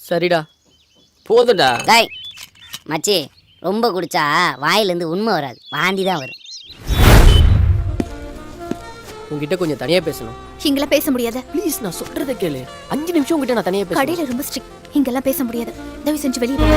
சரிடா, போதும்டா. டாய் மச்சி, ரொம்ப குடிச்சா வாயிலேருந்து உண்மை வராது, வாந்தி தான் வரும். உங்ககிட்ட கொஞ்சம் தனியாக பேசணும். இங்கெல்லாம் பேச முடியாது. ப்ளீஸ் நான் சொல்றத கேளு. 5 நிமிஷம் உங்ககிட்ட நான் தனியா பேசுறேன். கடையில ரொம்ப ஸ்ட்ரிக்ட். இங்கெல்லாம் பேச முடியாது. தயவு செஞ்சு வெளியே போங்க.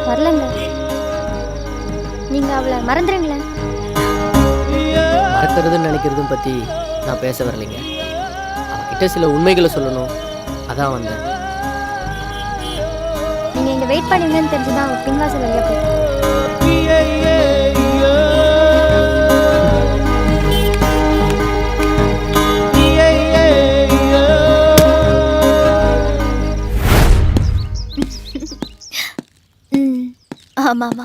வரலங்க. நீங்க அவளை மறந்துடுங்களேன். மறக்கிறதுன்னு நினைக்கிறதும் பத்தி நான் பேச வரலைங்க. அவகிட்ட சில உண்மைகளை சொல்லணும், அதான் வந்தேன். நீங்க இங்க வெயிட் பண்ணுவீங்கன்னு தெரிஞ்சுதான் அவ பின்வாசல் வழியா போயிட்டான். ஆமா ஆமா.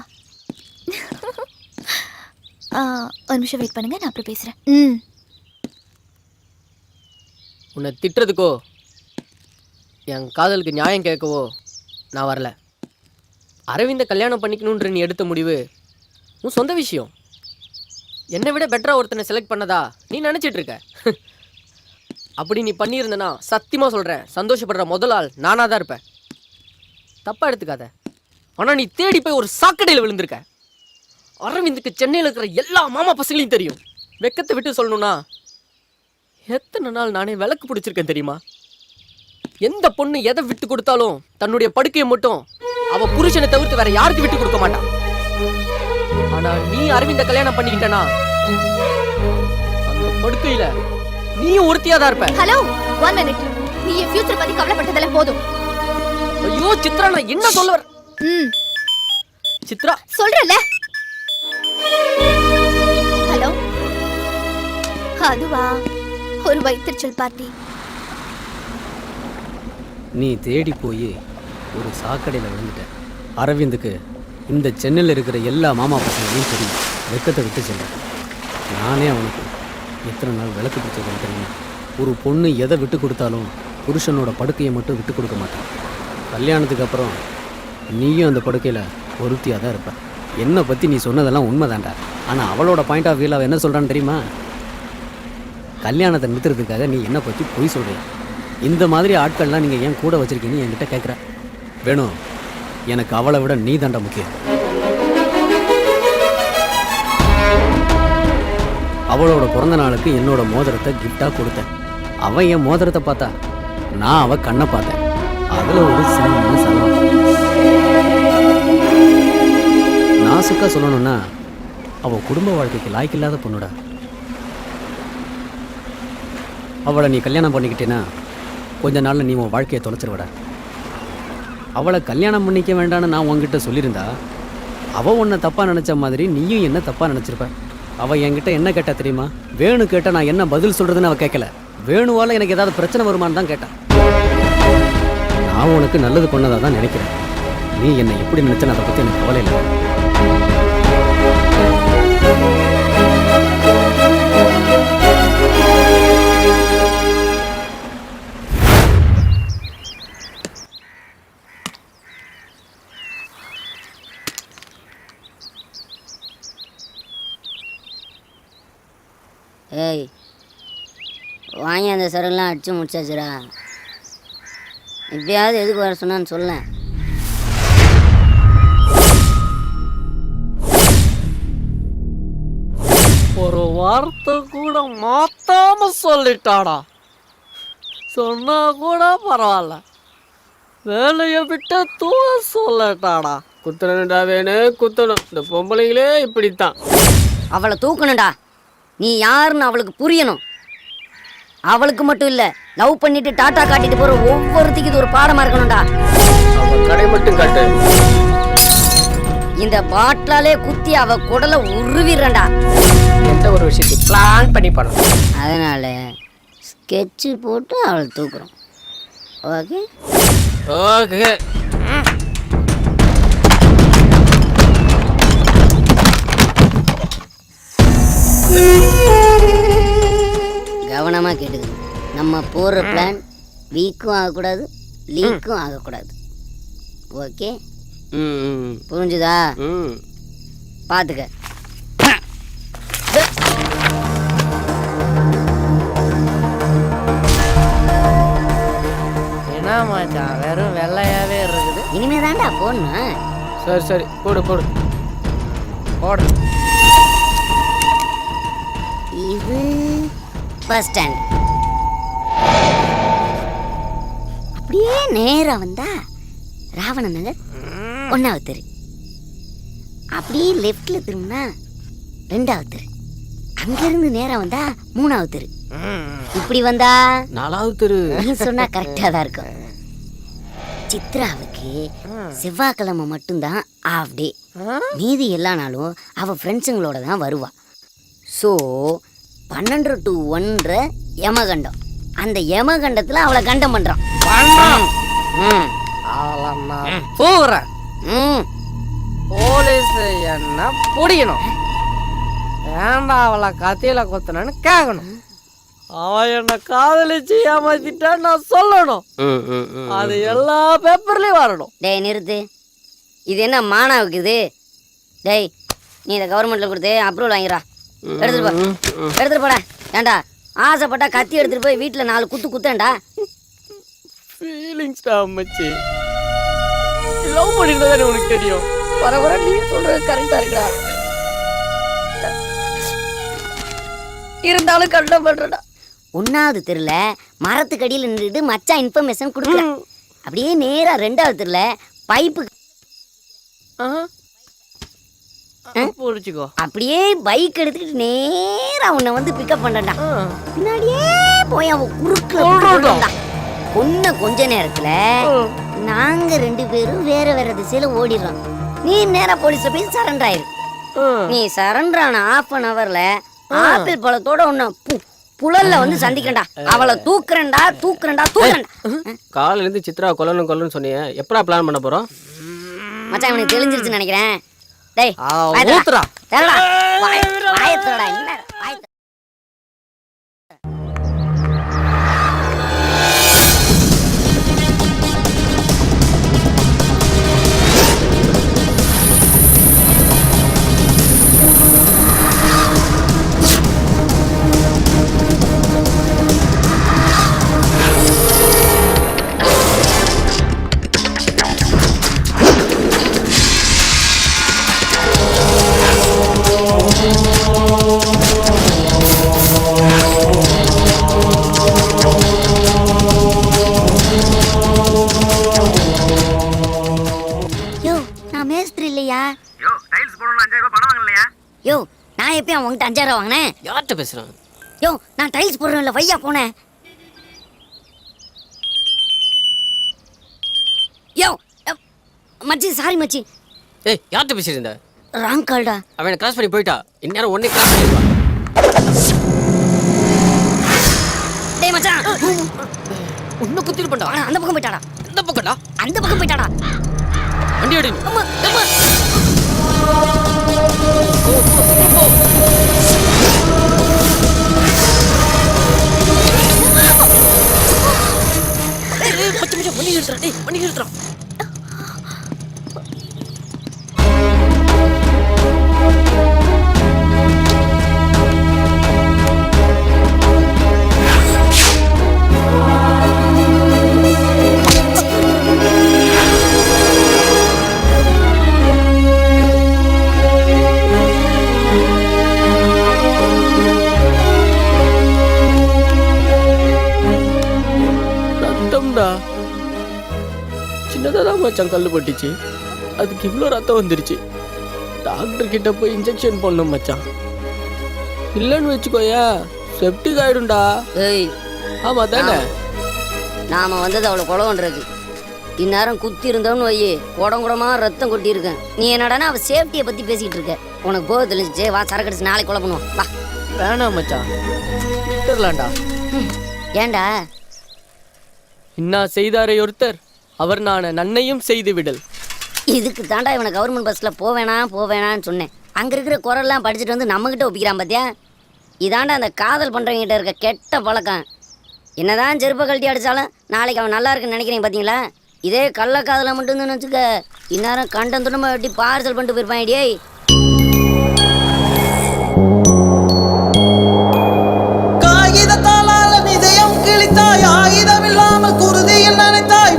ஒரு நிமிஷம் வெயிட் பண்ணுங்க, நான் அப்புறம் பேசுறேன். உன்னை திட்டுறதுக்கோ என் காதலுக்கு நியாயம் கேட்கவோ நான் வரல. அரவிந்த கல்யாணம் பண்ணிக்கணுன்ற நீ எடுத்த முடிவு உன் சொந்த விஷயம். என்னை விட பெட்டராக ஒருத்தனை செலக்ட் பண்ணதா நீ நினச்சிட்டு இருக்க. அப்படி நீ பண்ணியிருந்தனா சத்தியமாக சொல்கிறேன், சந்தோஷப்படுற முதல் ஆள் நானாக தான் இருப்பேன். தப்பாக எடுத்துக்காத. ஆனால் நீ தேடி போய் ஒரு சாக்கடையில் விழுந்திருக்க. அரவிந்துக்கு சென்னையில் இருக்கிற எல்லா மாமா பசங்களையும் தெரியும். வெக்கத்தை விட்டு சொல்லணும்னா எத்தனை நாள் நானே விளக்கு பிடிச்சிருக்கேன் தெரியுமா? எந்த பொண்ணு எதை விட்டு கொடுத்தாலும் தன்னுடைய படுக்கையை மட்டும் அவ புருஷனை தவிர்த்து வேற யாருக்கு விட்டு கொடுக்க மாட்டான். ஆனா நீ அரவிந்த கல்யாணம் பண்ணிக்கிட்டனா அந்த படுக்கையில நீயும் ஒருத்தியா தான் இருப்ப. Hello, 1 minute. நீ என் ஃபியூச்சர் பத்தி கவலைப்பட்டதெல்லாம் போதும். ஐயோ சித்ரா, நான் என்ன சொல்ல வர? சித்ரா சொல்றல. ஹலோ, அதுவா ஒரு வயிற்றுச்சல் பார்ட்டி. நீ தேடி போய் ஒரு சாக்கடையில் விழுந்துட்ட. அரவிந்துக்கு இந்த சென்னையில் இருக்கிற எல்லா மாமா பசங்களையும் தெரியும். வெக்கத்தை விட்டு செல்ல நானே அவனுக்கு எத்தனை நாள் விளக்கு பிடிச்சது தெரியுமா? ஒரு பொண்ணு எதை விட்டு கொடுத்தாலும் புருஷனோட படுக்கையை மட்டும் விட்டு கொடுக்க மாட்டான். கல்யாணத்துக்கு அப்புறம் நீயும் அந்த படுக்கையில் ஒருத்தியாக தான் இருப்ப. என்னை பற்றி நீ சொன்னதெல்லாம் உண்மைதான்டா. ஆனால் அவளோட பாயிண்ட் ஆஃப் வியூவில் என்ன சொல்கிறான்னு தெரியுமா? கல்யாணத்தை நிறுத்துறதுக்காக நீ என்னை பற்றி பொய் சொல்கிற. இந்த மாதிரி ஆட்கள்லாம் நீங்கள் ஏன் கூட வச்சுருக்கீங்கன்னு என்கிட்ட கேட்குற. வேணும், எனக்கு அவளை விட நீ தாண்டா முக்கியம். அவளோட பிறந்த நாளுக்கு என்னோட மோதிரத்தை கிஃப்டாக கொடுத்தேன். அவன் என் மோதிரத்தை பார்த்தா, நான் அவள் கண்ணை பார்த்தேன். அதில் ஒரு சின்ன சலம். நாசுக்கா சொல்லணும்னா அவள் குடும்ப வாழ்க்கைக்கு லாய்க்கில்லாத பொண்ணுடா. அவளை நீ கல்யாணம் பண்ணிக்கிட்டேன்னா கொஞ்ச நாளில் நீ உன் வாழ்க்கையை தொலைச்சிருவடா. அவளை கல்யாணம் பண்ணிக்க வேண்டான்னு நான் உன்கிட்ட சொல்லியிருந்தா அவள் உன்னை தப்பாக நினச்ச மாதிரி நீயும் என்ன தப்பாக நினச்சிருப்ப. அவள் என்கிட்ட என்ன கேட்டா தெரியுமா? வேணு கேட்டால் நான் என்ன பதில் சொல்கிறதுன்னு அவள் கேட்கல. வேணுவால் எனக்கு ஏதாவது பிரச்சனை வருமானு தான் கேட்டான். நான் உனக்கு நல்லது பண்ணதாக தான் நினைக்கிறேன். நீ என்னை எப்படி நினச்சேன்னு அதை பற்றி எனக்கு கவலை இல்லை. ஏய், வாங்கி அந்த சரக்குலாம் அடிச்சு முடிச்சாச்சுடா. இப்பயாவது எதுக்கு வர சொன்னான்னு சொல்ல. ஒரு வார்த்தை கூட மாத்தாம சொல்லிட்டாடா. சொன்னா கூட பரவாயில்ல, வேலையை விட்டு தூர சொல்லட்டாடா. குத்தணும்டா, வேணு குத்தணும். இந்த பொம்பளைங்களே இப்படித்தான். அவளை தூக்கணும்டா. நீ யாருன்னு அவளுக்கு புரியணும். அவளுக்கு மட்டும் இல்ல, லவ் பண்ணிட்டு டாட்டா காட்டிட்டு போற ஒவ்வொருத்திக்கு இது ஒரு பாடமா இருக்கணும்டா. கடை மட்டும் காட்டு. இந்த பாட்டிலாலே குத்தி அவ குடலை உருவிடுறா. எந்த ஒரு விஷயத்தை பிளான் பண்ணி பண்ணணும். அதனால ஸ்கெட்சு போட்டு அவளை தூக்குறோம். Okay okay. கவனமா கேட்டுக்கணும். நம்ம போடுற பிளான் வீக்கும் ஆகக்கூடாது, லீக்கும் ஆகக்கூடாது. ஓகே, புரிஞ்சுதா? பார்த்துக்க. மச்சான் வெறும் வெள்ளையாவே இருக்குது. இனிமே தான்டா போடணும். சரி சரி போடு போடு போடு. இது பஸ் ஸ்டாண்ட். அப்படியே நேரா வந்தா ராவண நகர் 1வது தெரு. அப்படியே லெஃப்ட்ல திரும்பினா 2வது தெரு. அங்கிருந்து நேரா வந்தா 3வது தெரு. இப்படி வந்தா 4வது தெரு. நீ சொன்னா கரெக்டா தான் இருக்கும். சித்ராவுக்கு செவ்வாய்க்கிழமை மட்டும்தான் ஆஃப் டே. மீதி எல்லா நாளும் அவள் ஃப்ரெண்ட்ஸுங்களோட தான் வருவா. ஸோ 12 to 1 யமகண்டம். அந்த யமகண்டத்தில் அவளை கண்டம் பண்ணுறான். அவளை நான் போகிறேன். போலீஸ் என்ன பிடிக்கணும். ஏன்டா அவளை கத்தியில குத்தனன்னு கேட்கணும். அவன் என்னை காதலிச்சு ஏமாத்திட்டா நான் சொல்லணும். அது எல்லா பேப்பர்லயும் வரணும். டேய் நிறுத்து. இது என்ன மானாவுக்கு இது? டேய் நீ இதை கவர்மெண்ட்டில் கொடுத்து அப்ரூவல் வாங்கிடா. எடுத்துட்டு போடா. ஏண்டா ஆசைப்பட்டா கத்தி எடுத்துட்டு போய் வீட்டில் 4 குத்து குத்தேன்டா. ஃபீலிங்ஸ்டா மச்சி. லவ் பண்ணிட்டு தானே உனக்கு தெரியும். வர நீ சொல்றது கரெக்டா இருக்கா? இருந்தாலும் கண்டம் பண்றடா. 1வது தெருல மரத்துக்கடியில் நின்றுட்டு மச்சான் இன்ஃபர்மேஷன் கொடுக்குறேன். அப்படியே நேரா 2வது தெருல பைப்பு புரிச்சுக்கோ. அப்படியே பைக் எடுத்துக்கிட்டு நேரா உன்னை வந்து பிக்கப் பண்ணடா. பின்னாடியே போய் அவன் குறுக்குல கொஞ்ச நேரத்துல நாங்க 2 பேரும் வேற வேற திசையில ஓடிடுறோம். நீ நேரா போலீஸ்ல போய் சரண்டர் ஆயிரு. நீ சரண்டர் ஆன 1/2 hourல ஆப்பிள் பழத்தோட உன்னை புழல்ல வந்து சந்திக்கண்டா. அவளை தூக்குறேன்டா. காலையில இருந்து சித்ரா கொல்லணும் சொன்னீங்க. எப்படா பிளான் பண்ண போறோம்? மச்சான் இவனுக்கு தெரிஞ்சிருச்சுன்னு நினைக்கிறேன். டேய் ஊத்துறா. தெரடா. வாயத்தடா. என்ன வாயத்த. யோ நான் எப்பயும் உங்ககிட்ட 5000 ரூபா வாங்கினேன். யார்கிட்ட பேசுறேன்? யோ நான் டைல்ஸ் போடுறேன்ல வையா போனேன். யோ மச்சி சாரி மச்சி. ஏய் யார்கிட்ட பேசிட்டு இருந்த? ராங் கால்டா. அவன் கிராஸ் பண்ணி போயிட்டா. இந்நேரம் ஒன்னே கிராஸ் பண்ணிடுவா. டேய் மச்சான் உன்னை குத்திட்டு பண்ணா. அந்த பக்கம் போயிட்டாடா. இந்த பக்கம்டா. அந்த பக்கம் போயிட்டாடா. வண்டி எடு. வண்டி எடுத்துறான். சின்னதான் மச்சான் கல்லு பட்டுச்சு. அதுக்கு இவ்வளோ ரத்தம் வந்துருச்சு. டாக்டர் கிட்ட போய் இன்ஜெக்ஷன் பண்ணணும் மச்சான். இல்லைன்னு வச்சுக்கோயா செப்டிக் ஆயிடும்டா. ஏய் ஆமா தானே. நாம வந்தது அவ்வளோ குளம்ன்றது. இந்நேரம் குத்தி இருந்தோம்னு வையே குடங்குடமா ரத்தம் கொட்டியிருக்கேன். நீ என்னடானா அவ சேஃப்டியை பத்தி பேசிக்கிட்டு இருக்க. உனக்கு போக தெரிஞ்சிச்சு. வா சரக்கு அடிச்சு நாளைக்கு கொலை பண்ணுவோம். வா. வேணாம் மச்சான் விட்டுறலாம்டா. ஏண்டா? இன்னா செய்தாரே ஒருத்தர் அவர் நான் நன்னையும் செய்து விடல். இதுக்கு தாண்டா இவனை கவர்மெண்ட் பஸ்ஸில் போவேணான்னு சொன்னேன். அங்கே இருக்கிற குரல்லாம் படிச்சுட்டு வந்து நம்மக்கிட்ட ஒப்பிக்கிறான் பார்த்தியா? இதாண்டா அந்த காதல் பண்ணுறவங்கிட்ட இருக்க கெட்ட பழக்கம். என்னதான் செருப்பை கழட்டி அடித்தாலும் நாளைக்கு அவன் நல்லா இருக்குன்னு நினைக்கிறீங்க பார்த்தீங்களா? இதே கள்ள காதலை மட்டும்தான் வச்சுக்க இந்நேரம் கண்டம் துண்டமாக வெட்டி பார்சல் பண்ணிட்டு போயிருப்பான். ஐடியே காகிதத்தால் நிதயம் கிழித்தாய். ஆயுதம் இல்லாமல் குருதியில் நினைத்தாய்.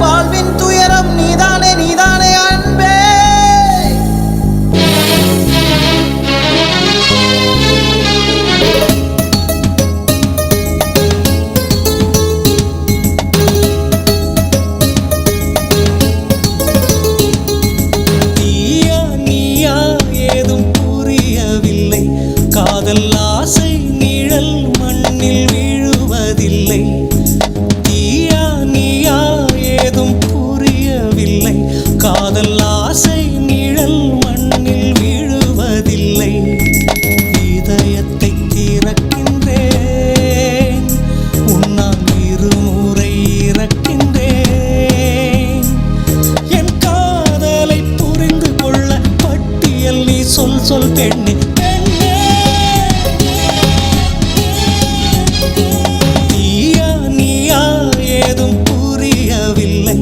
சொல் பெண்ணே பெண்ணே. நீயா நீயா ஏதும் புரியவில்லை,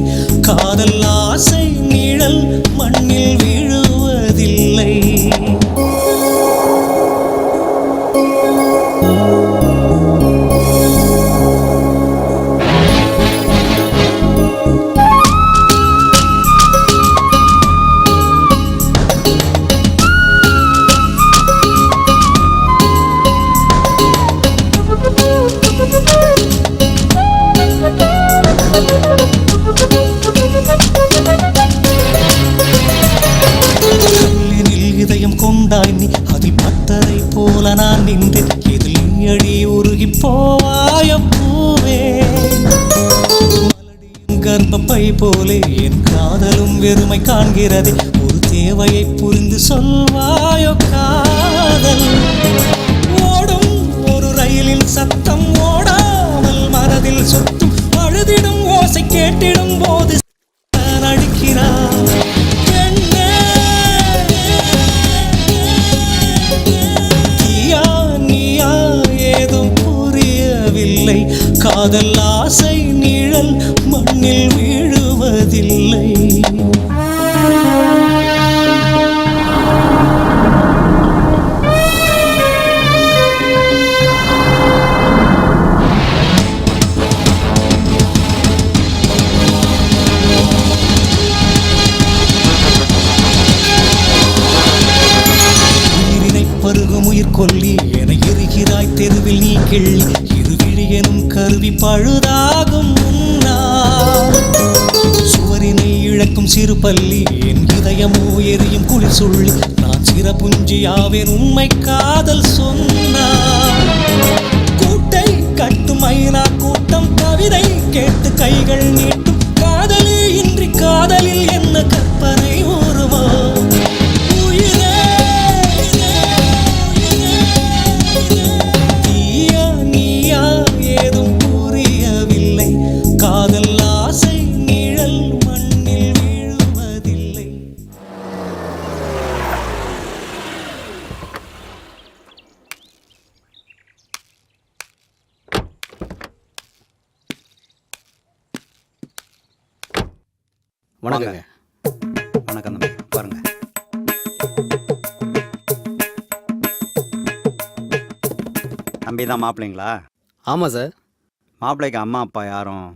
காதல் ஆசை நிழல் மண்ணில் விழுவதில்லை. இதயம் கொண்டாய் நீ, அதில் பத்தரை போல நான் நின்றேன், இதில் நீ அடி உருகி போவாய பூவே. மலடியின் கர்ப்பப்பை போலே என் காதலும் வெறுமை காண்கிறதே, ஒரு தேவையை புரிந்து சொல்வாயோ காதல். ஓடும் ஒரு ரயிலின் சத்தம் ஓடாமல் மனதில் சுத்தும், அழுதிடும் ஓசை கேட்டிடும் போது நடிக்கிறார். காதல் ஆசை நிழல் மண்ணில் வீழுவதில்லை. உயிரினை பருகும் உயிர் கொல்லி என எரிகிறாய் தெருவில் நீ கிள்ளி, எனும் கருவி பழுதாகும் முன்னால். சுவரினை இழக்கும் சிறு பள்ளி என் இதயமோ எரியும் குளிர் சொல்லி, நான் சிறப்புஞ்சியாவேன் உண்மை காதல் சொன்னார். கூட்டை கட்டும் ஐநா கூட்டம் கவிதை கேட்டு கைகள் நீட்டும், காதலே இன்றி காதலில் என்ன கற்பனை உருவோ. காதல் ஆசை நிழல் மண்ணில் வீழுவதில்லை. வணக்கங்க. வணக்கம் தம்பி, பாருங்க. தம்பி தான் மாப்பிள்ளைங்களா? ஆமாம் சார். மாப்பிள்ளைக்கு அம்மா அப்பா யாரும்?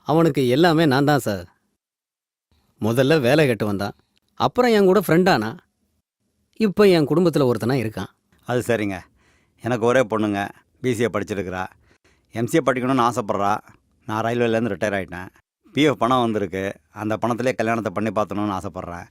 அவனுக்கு எல்லாமே நான் தான் சார். முதல்ல வேலை கட்டு வந்தான், அப்புறம் என் கூட ஃப்ரெண்டானா, இப்போ என் குடும்பத்தில் ஒருத்தனா இருக்கான். அது சரிங்க. எனக்கு ஒரே பொண்ணுங்க, பிசிஏ படிச்சிருக்கிறா, எம்சிஏ படிக்கணும்னு ஆசைப்பட்றா. நான் ரயில்வேலேருந்து ரிட்டையர் ஆகிட்டேன். பிஎஃப் பணம் வந்திருக்கு, அந்த பணத்திலே கல்யாணத்தை பண்ணி பார்த்தணும்னு ஆசைப்பட்றேன்.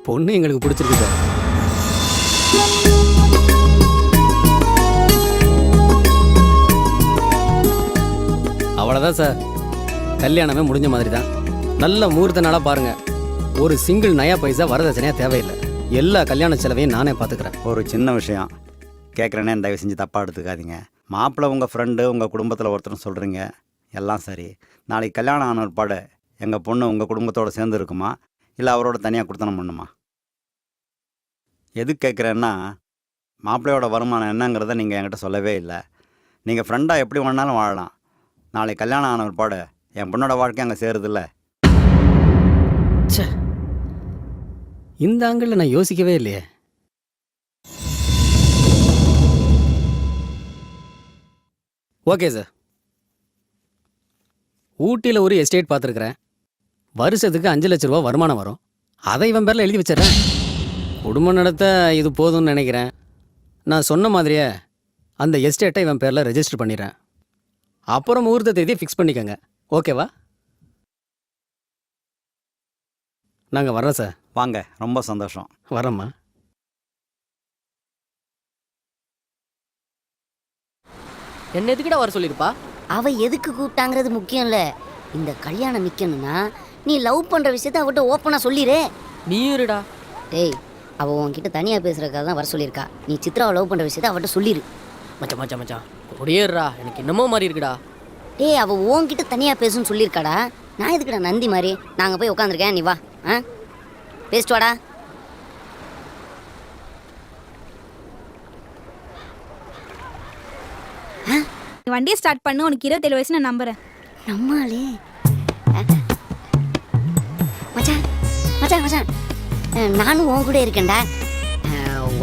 பொண்ணு எங்களுக்கு பிடிச்சிருக்கு சார். அவ்வளோதான் சார், கல்யாணமே முடிஞ்ச மாதிரி தான். நல்ல முகூர்த்த நாளாக பாருங்கள். ஒரு சிங்கிள் நயா பைசா வரதட்சணையாக தேவையில்லை. எல்லா கல்யாண செலவையும் நானே பார்த்துக்கிறேன். ஒரு சின்ன விஷயம் கேட்குறேனே, தயவு செஞ்சு தப்பாக எடுத்துக்காதீங்க. மாப்பிள்ளை உங்கள் ஃப்ரெண்டு, உங்கள் குடும்பத்தில் ஒருத்தர் சொல்கிறீங்க, எல்லாம் சரி. நாளைக்கு கல்யாணம் ஆன ஒரு பாடு எங்கள் பொண்ணு உங்கள் குடும்பத்தோடு சேர்ந்து இருக்குமா, இல்லை அவரோட தனியாக கொடுத்தனம் பண்ணுமா? எது கேட்குறேன்னா, மாப்பிள்ளையோட வருமானம் என்னங்கிறத நீங்கள் என்கிட்ட சொல்லவே இல்லை. நீங்கள் ஃப்ரெண்டாக எப்படி வேணாலும் வாழலாம். நாளைக்கு கல்யாணம் ஆன ஒரு பாடு என் பொண்ணோட வாழ்க்கை அங்கே சேருதில்ல. இந்த ஆங்கிளில் நான் யோசிக்கவே இல்லையே. ஓகே சார், ஊட்டியில் ஒரு எஸ்டேட் பார்த்துருக்குறேன். வருஷத்துக்கு 5 லட்ச ரூபா வருமானம் வரும். அதை இவன் பேரில் எழுதி வச்சிடறேன். குடும்பம் நடத்த இது போதும்னு நினைக்கிறேன். நான் சொன்ன மாதிரியே அந்த எஸ்டேட்டை இவன் பேரில் ரெஜிஸ்டர் பண்ணிடுறேன். அப்புறம் முகூர்த்த தேதியை ஃபிக்ஸ் பண்ணிக்கோங்க. ஓகேவா? நாங்கள் வர்றோம் சார். வாங்க, ரொம்ப சந்தோஷம். வரோம்மா. என்ன எதுக்குடா வர சொல்லியிருப்பா? அவ எதுக்கு கூப்பிட்டாங்கிறது முக்கியம் இல்ல. இந்த கல்யாணம் நிக்கணும்னா நீ லவ் பண்ற விஷயத்த அவட்ட ஓப்பனா சொல்லிரு. நீ இருடா. டேய், அவ உன்கிட்ட தனியா பேசுறதுக்காக தான் வர சொல்லியிருக்கா. நீ சித்ராவை லவ் பண்ற விஷயத்த அவட்ட சொல்லிரு. மச்சான் மச்சான் மச்சான் ஒடியேறா, எனக்கு என்னமோ மாதிரி இருக்குடா. டேய், அவ உன்கிட்ட தனியா பேசுன்னு சொல்லியிருக்காடா. நான் எதுக்குடா நந்தி மாதிரி நாங்க போய் உட்காந்துருக்கேன், நீ வா. பேசிட்டு வாடா. வண்டியை ஸ்டார்ட் பண்ணு, உனக்கு 27 வயசு நான் நம்புறேன். நம்மளே மச்சான் மச்சான் மச்சான், நானும் உன் கூட இருக்கேன்டா.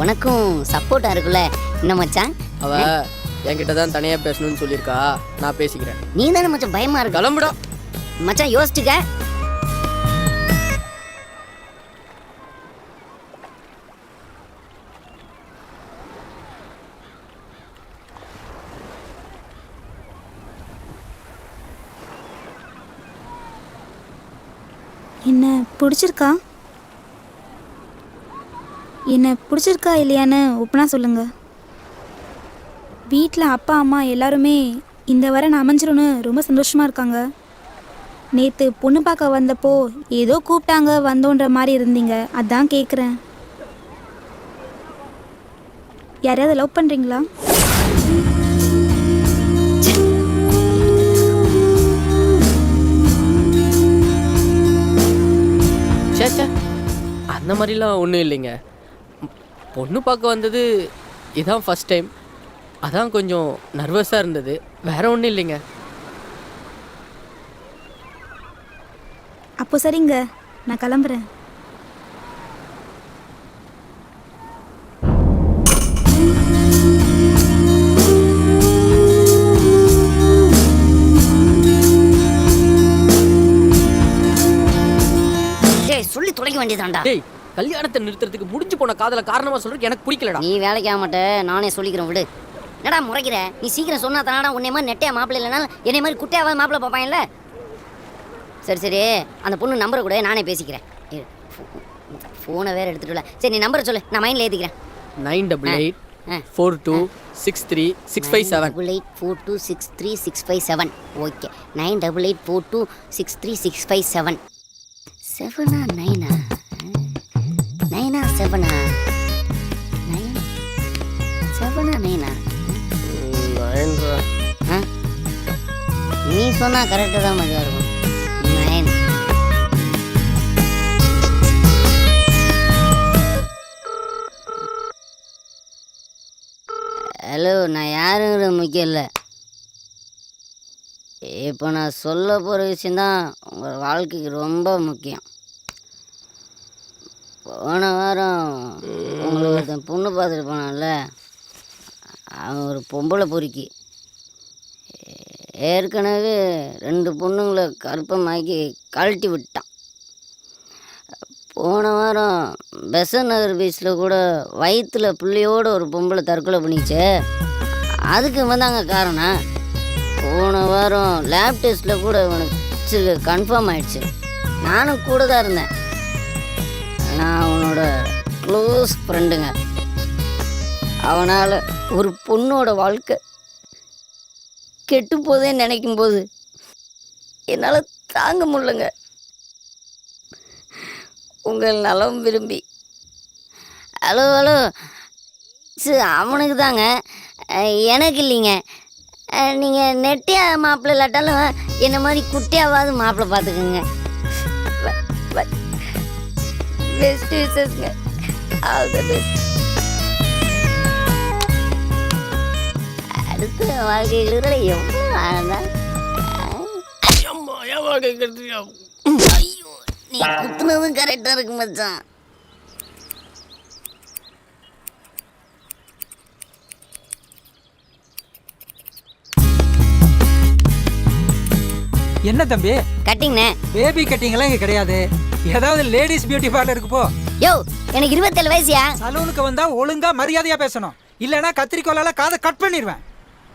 உனக்கும் சப்போர்ட்டா இருக்குல்ல என்ன மச்சான்? அவ என்கிட்ட தான் தனியா பேசணும்னு சொல்லியிருக்கா, நான் பேசிக்கிறேன். நீ தானே மச்சான் பயமா இருக்கு. கிளம்புடா மச்சான், யோசிச்சுக்க. என்ன பிடிச்சிருக்கா? என்ன பிடிச்சிருக்கா இல்லையான்னு ஒப்பனா சொல்லுங்க. வீட்டில் அப்பா அம்மா எல்லாருமே இந்த வாரம் அமைஞ்சிரும்னு ரொம்ப சந்தோஷமா இருக்காங்க. நேற்று பொண்ணு பார்க்க வந்தப்போ ஏதோ கூப்பிட்டாங்க வந்தோன்ற மாதிரி இருந்தீங்க, அதான் கேட்குறேன். யாரையாவது லவ் பண்ணுறீங்களா? சேச்சா, அந்த மாதிரிலாம் ஒன்றும் இல்லைங்க. பொண்ணு பார்க்க வந்தது இதான் ஃபஸ்ட் டைம், அதான் கொஞ்சம் நர்வஸாக இருந்தது, வேற ஒன்றும் இல்லைங்க. அப்போ சரிங்க, நான் கிளம்புறேன். சொல்லி தொலைக்க வேண்டியதாண்டா. டேய், கல்யாணத்தை நிறுத்துறதுக்கு முடிஞ்சு போன காதல காரணமா சொல்றதுக்கு எனக்கு பிடிக்கலடா. நீ வேலைக்கு ஆக மாட்டே, நானே சொல்லிக்கிறேன் விடு. என்னடா முறைக்கிற? நீ சீக்கிரம் சொன்னா தானடா உன்னை மாதிரி நெட்டையா மாப்பிள்ளை இல்லைனாலும் என்னை மாதிரி குட்டையாவது மாப்பிள்ளை பார்ப்பாங்கல்ல. சரி சரி, அந்த பொண்ணு நம்பரை கூட நானே பேசிக்கிறேன். ஃபோனை வேற எடுத்துட்டு. சரி, நீ நம்பரை சொல்லு, நான் மைண்டில் ஏற்றிக்கிறேன். 98842636557. 98842636557. ஓகே, 98842636557. 7 9 9 7 9 நீ சொன்னா கரெக்டாக தான் மஜா இருக்கும். 9. ஹலோ, நான் யாருங்கிற முக்கியம் இல்லை. இப்போ நான் சொல்ல போகிற விஷயந்தான் உங்கள் வாழ்க்கைக்கு ரொம்ப முக்கியம். போன வாரம் உங்களுக்கு ஒருத்தன் பொண்ணு பார்த்துட்டு போனான்ல, அவன் ஒரு பொம்பளை பொறுக்கி. ஏற்கனவே 2 பொண்ணுங்களை கற்பமாக்கி கழட்டி விட்டான். போன வாரம் பெசன் நகர் பீச்சில் கூட வயிற்றில் பிள்ளையோட ஒரு பொம்பளை தற்கொலை பண்ணிச்சு. அதுக்கு வந்தாங்க காரணம். போன வாரம் லேப் டெஸ்ட்டில் கூட இவனுக்கு கன்ஃபார்ம் ஆயிடுச்சு. நானும் கூட தான் இருந்தேன். நான் அவனோட க்ளோஸ் ஃப்ரெண்டுங்க. அவனால் ஒரு பொண்ணோட வாழ்க்கை கெட்டு போதேன்னு நினைக்கும் போது என்னால் தாங்க முடியலங்க. உங்கள் நலம் விரும்பி. ஹலோ ஹலோ, அவனுக்கு தாங்க, எனக்கு இல்லைங்க. நீங்கள் நெட்டியா மாப்பிள்ளை இல்லாட்டாலும் என்ன மாதிரி குட்டியாவது மாப்பிள்ளை பார்த்துக்குங்க. பெஸ்ட் விஷஸ்ங்க. All the best. அடுத்த வாழ்க்கையில் எவ்வளோ ஆனதா? ஐயோ, நீ குத்துனதும் கரெக்டாக இருக்கு மச்சான். என்ன தம்பி கட்டிங்ண்ணே? பேபி கட்டிங்லாம் இங்க கிடையாது. ஏதாவது லேடிஸ் பியூட்டி பார்லருக்கு போ. யோ, எனக்கு 27 வயசுயா. சலூனுக்கு வந்தா ஒழுங்கா மரியாதையா பேசணும், இல்லனா கத்திரிக்கோலால காதை கட் பண்ணிடுவேன்.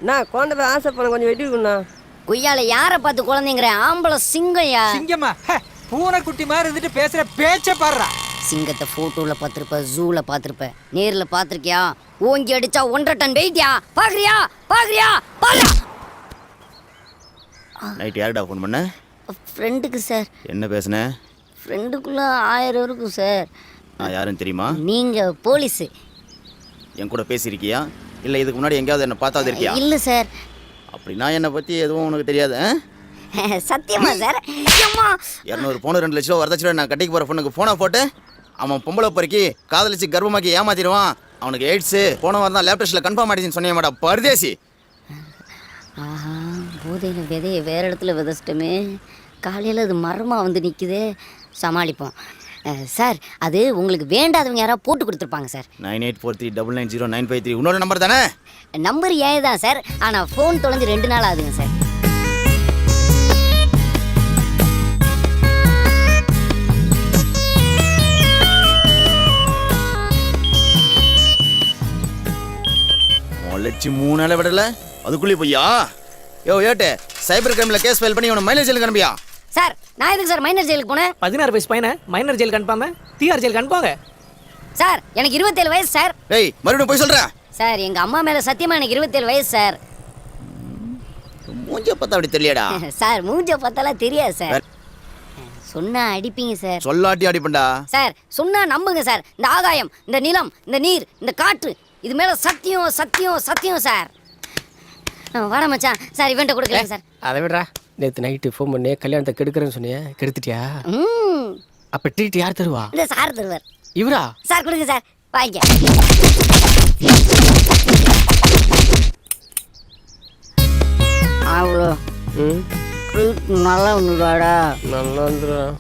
நான் குழந்தை போய் ஆசை பண்ண கொஞ்சம் வெட்டி விடணும். கொய்யால யாரை பார்த்து குழந்தைங்கிற ஆம்பளை சிங்கம்யா. சிங்கம்மா பூனைக்குட்டி மாதிரி இருந்துட்டு பேசுற பேச்ச பாடுறா. சிங்கத்தை போட்டோல பார்த்திருப்ப, ஜூல பார்த்திருப்ப, நேர்ல பார்த்திருக்கியா? ஓங்கி அடிச்சா 1.5 டன் வெயிட்யா. பாக்குறியா பாக்குறியா பாரு. நைட் யாருடா ஃபோன் பண்ண? ஃப்ரெண்டுக்கு சார். என்ன பேசுன? ஃப்ரெண்டுக்குள்ள 1000 இருக்கும் சார். நான் யாருன்னு தெரியுமா? நீங்க போலீஸ். என் கூட பேசியிருக்கியா இல்லை இதுக்கு முன்னாடி எங்கேயாவது என்ன பார்த்தாது இருக்கியா? இல்ல சார். அப்படின்னா என்னை பற்றி எதுவும் உனக்கு தெரியாது? சத்தியமா சார். 200 பவுன் 2 லட்சம் ரூபா வரதட்சணை நான் கட்டிக்கு போகிற பொண்ணுக்கு ஃபோனை போட்டு அவன் பொம்பளை பொறுக்கி காதலிச்சு கர்ப்பமாக்கி ஏமாத்திடுவான். அவனுக்கு எய்ட்ஸு போன வாரம் தான் லேப் டெஸ்ட்டில் கன்ஃபார்ம் ஆகிடுச்சின்னு சொன்னேன் மேடம். பரதேசி. ஆஹா, போதையில் விதையை வேறு இடத்துல விதைச்சிட்டோமே. காலையில் அது மரமாக வந்து நிற்குதே. சமாளிப்போம் சார். அது உங்களுக்கு வேண்டாதவங்க யாராவது போட்டு கொடுத்துருப்பாங்க சார். 9843990953 உன்னோட நம்பர் தானே? நம்பர் ஏன் தான் சார், ஆனால் ஃபோன் தொலைஞ்சு 2 நாள் ஆகுதுங்க சார். முளைச்சி 3 நாளை விடல அதுக்குள்ளே போய்யா? யோ ஏட்டு சைபர் கிரைமில் கேஸ் ஃபைல் பண்ணி உன மைனர் ஜெயிலுக்கு அனுப்பியா? சார் நான் எதுக்கு சார் மைனர் ஜெயிலுக்கு போனேன்? 16 வயசு பையனை மைனர் ஜெயிலுக்கு அனுப்பாம டிஆர் ஜெயிலுக்கு அனுப்பாங்க. சார் எனக்கு 27 வயசு சார். டேய் மறுபடியும் போய் சொல்கிறேன் சார். எங்கள் அம்மா மேலே சத்தியமாக எனக்கு 27 வயசு சார். மூஞ்ச பார்த்தா அப்படி தெரியலடா சார். மூஞ்ச பார்த்தாலாம் தெரியாது சார். சொன்னா அடிப்பீங்க சார். சொல்லாட்டி அடிப்பண்டா சார். சொன்னா நம்புங்க சார். இந்த ஆகாயம், இந்த நிலம், இந்த நீர், இந்த காற்று, இது மேலே சத்தியம் சத்தியம் சத்தியம் சார். வாடா மச்சான். சார் இவன்ட்ட கொடுக்கல சார். அதை விடுறா. நேற்று நைட்டு ஃபோன் பண்ணி கல்யாணத்தை கெடுக்கிறேன்னு சொன்னியே, கெடுத்துட்டியா? அப்போ ட்ரீட் யார் தருவா? இந்த சார் தருவார். இவரா? சார் கொடுங்க சார். வாங்க. அவ்வளோ நல்லா வந்துடுவாடா. நல்லா வந்துடும்.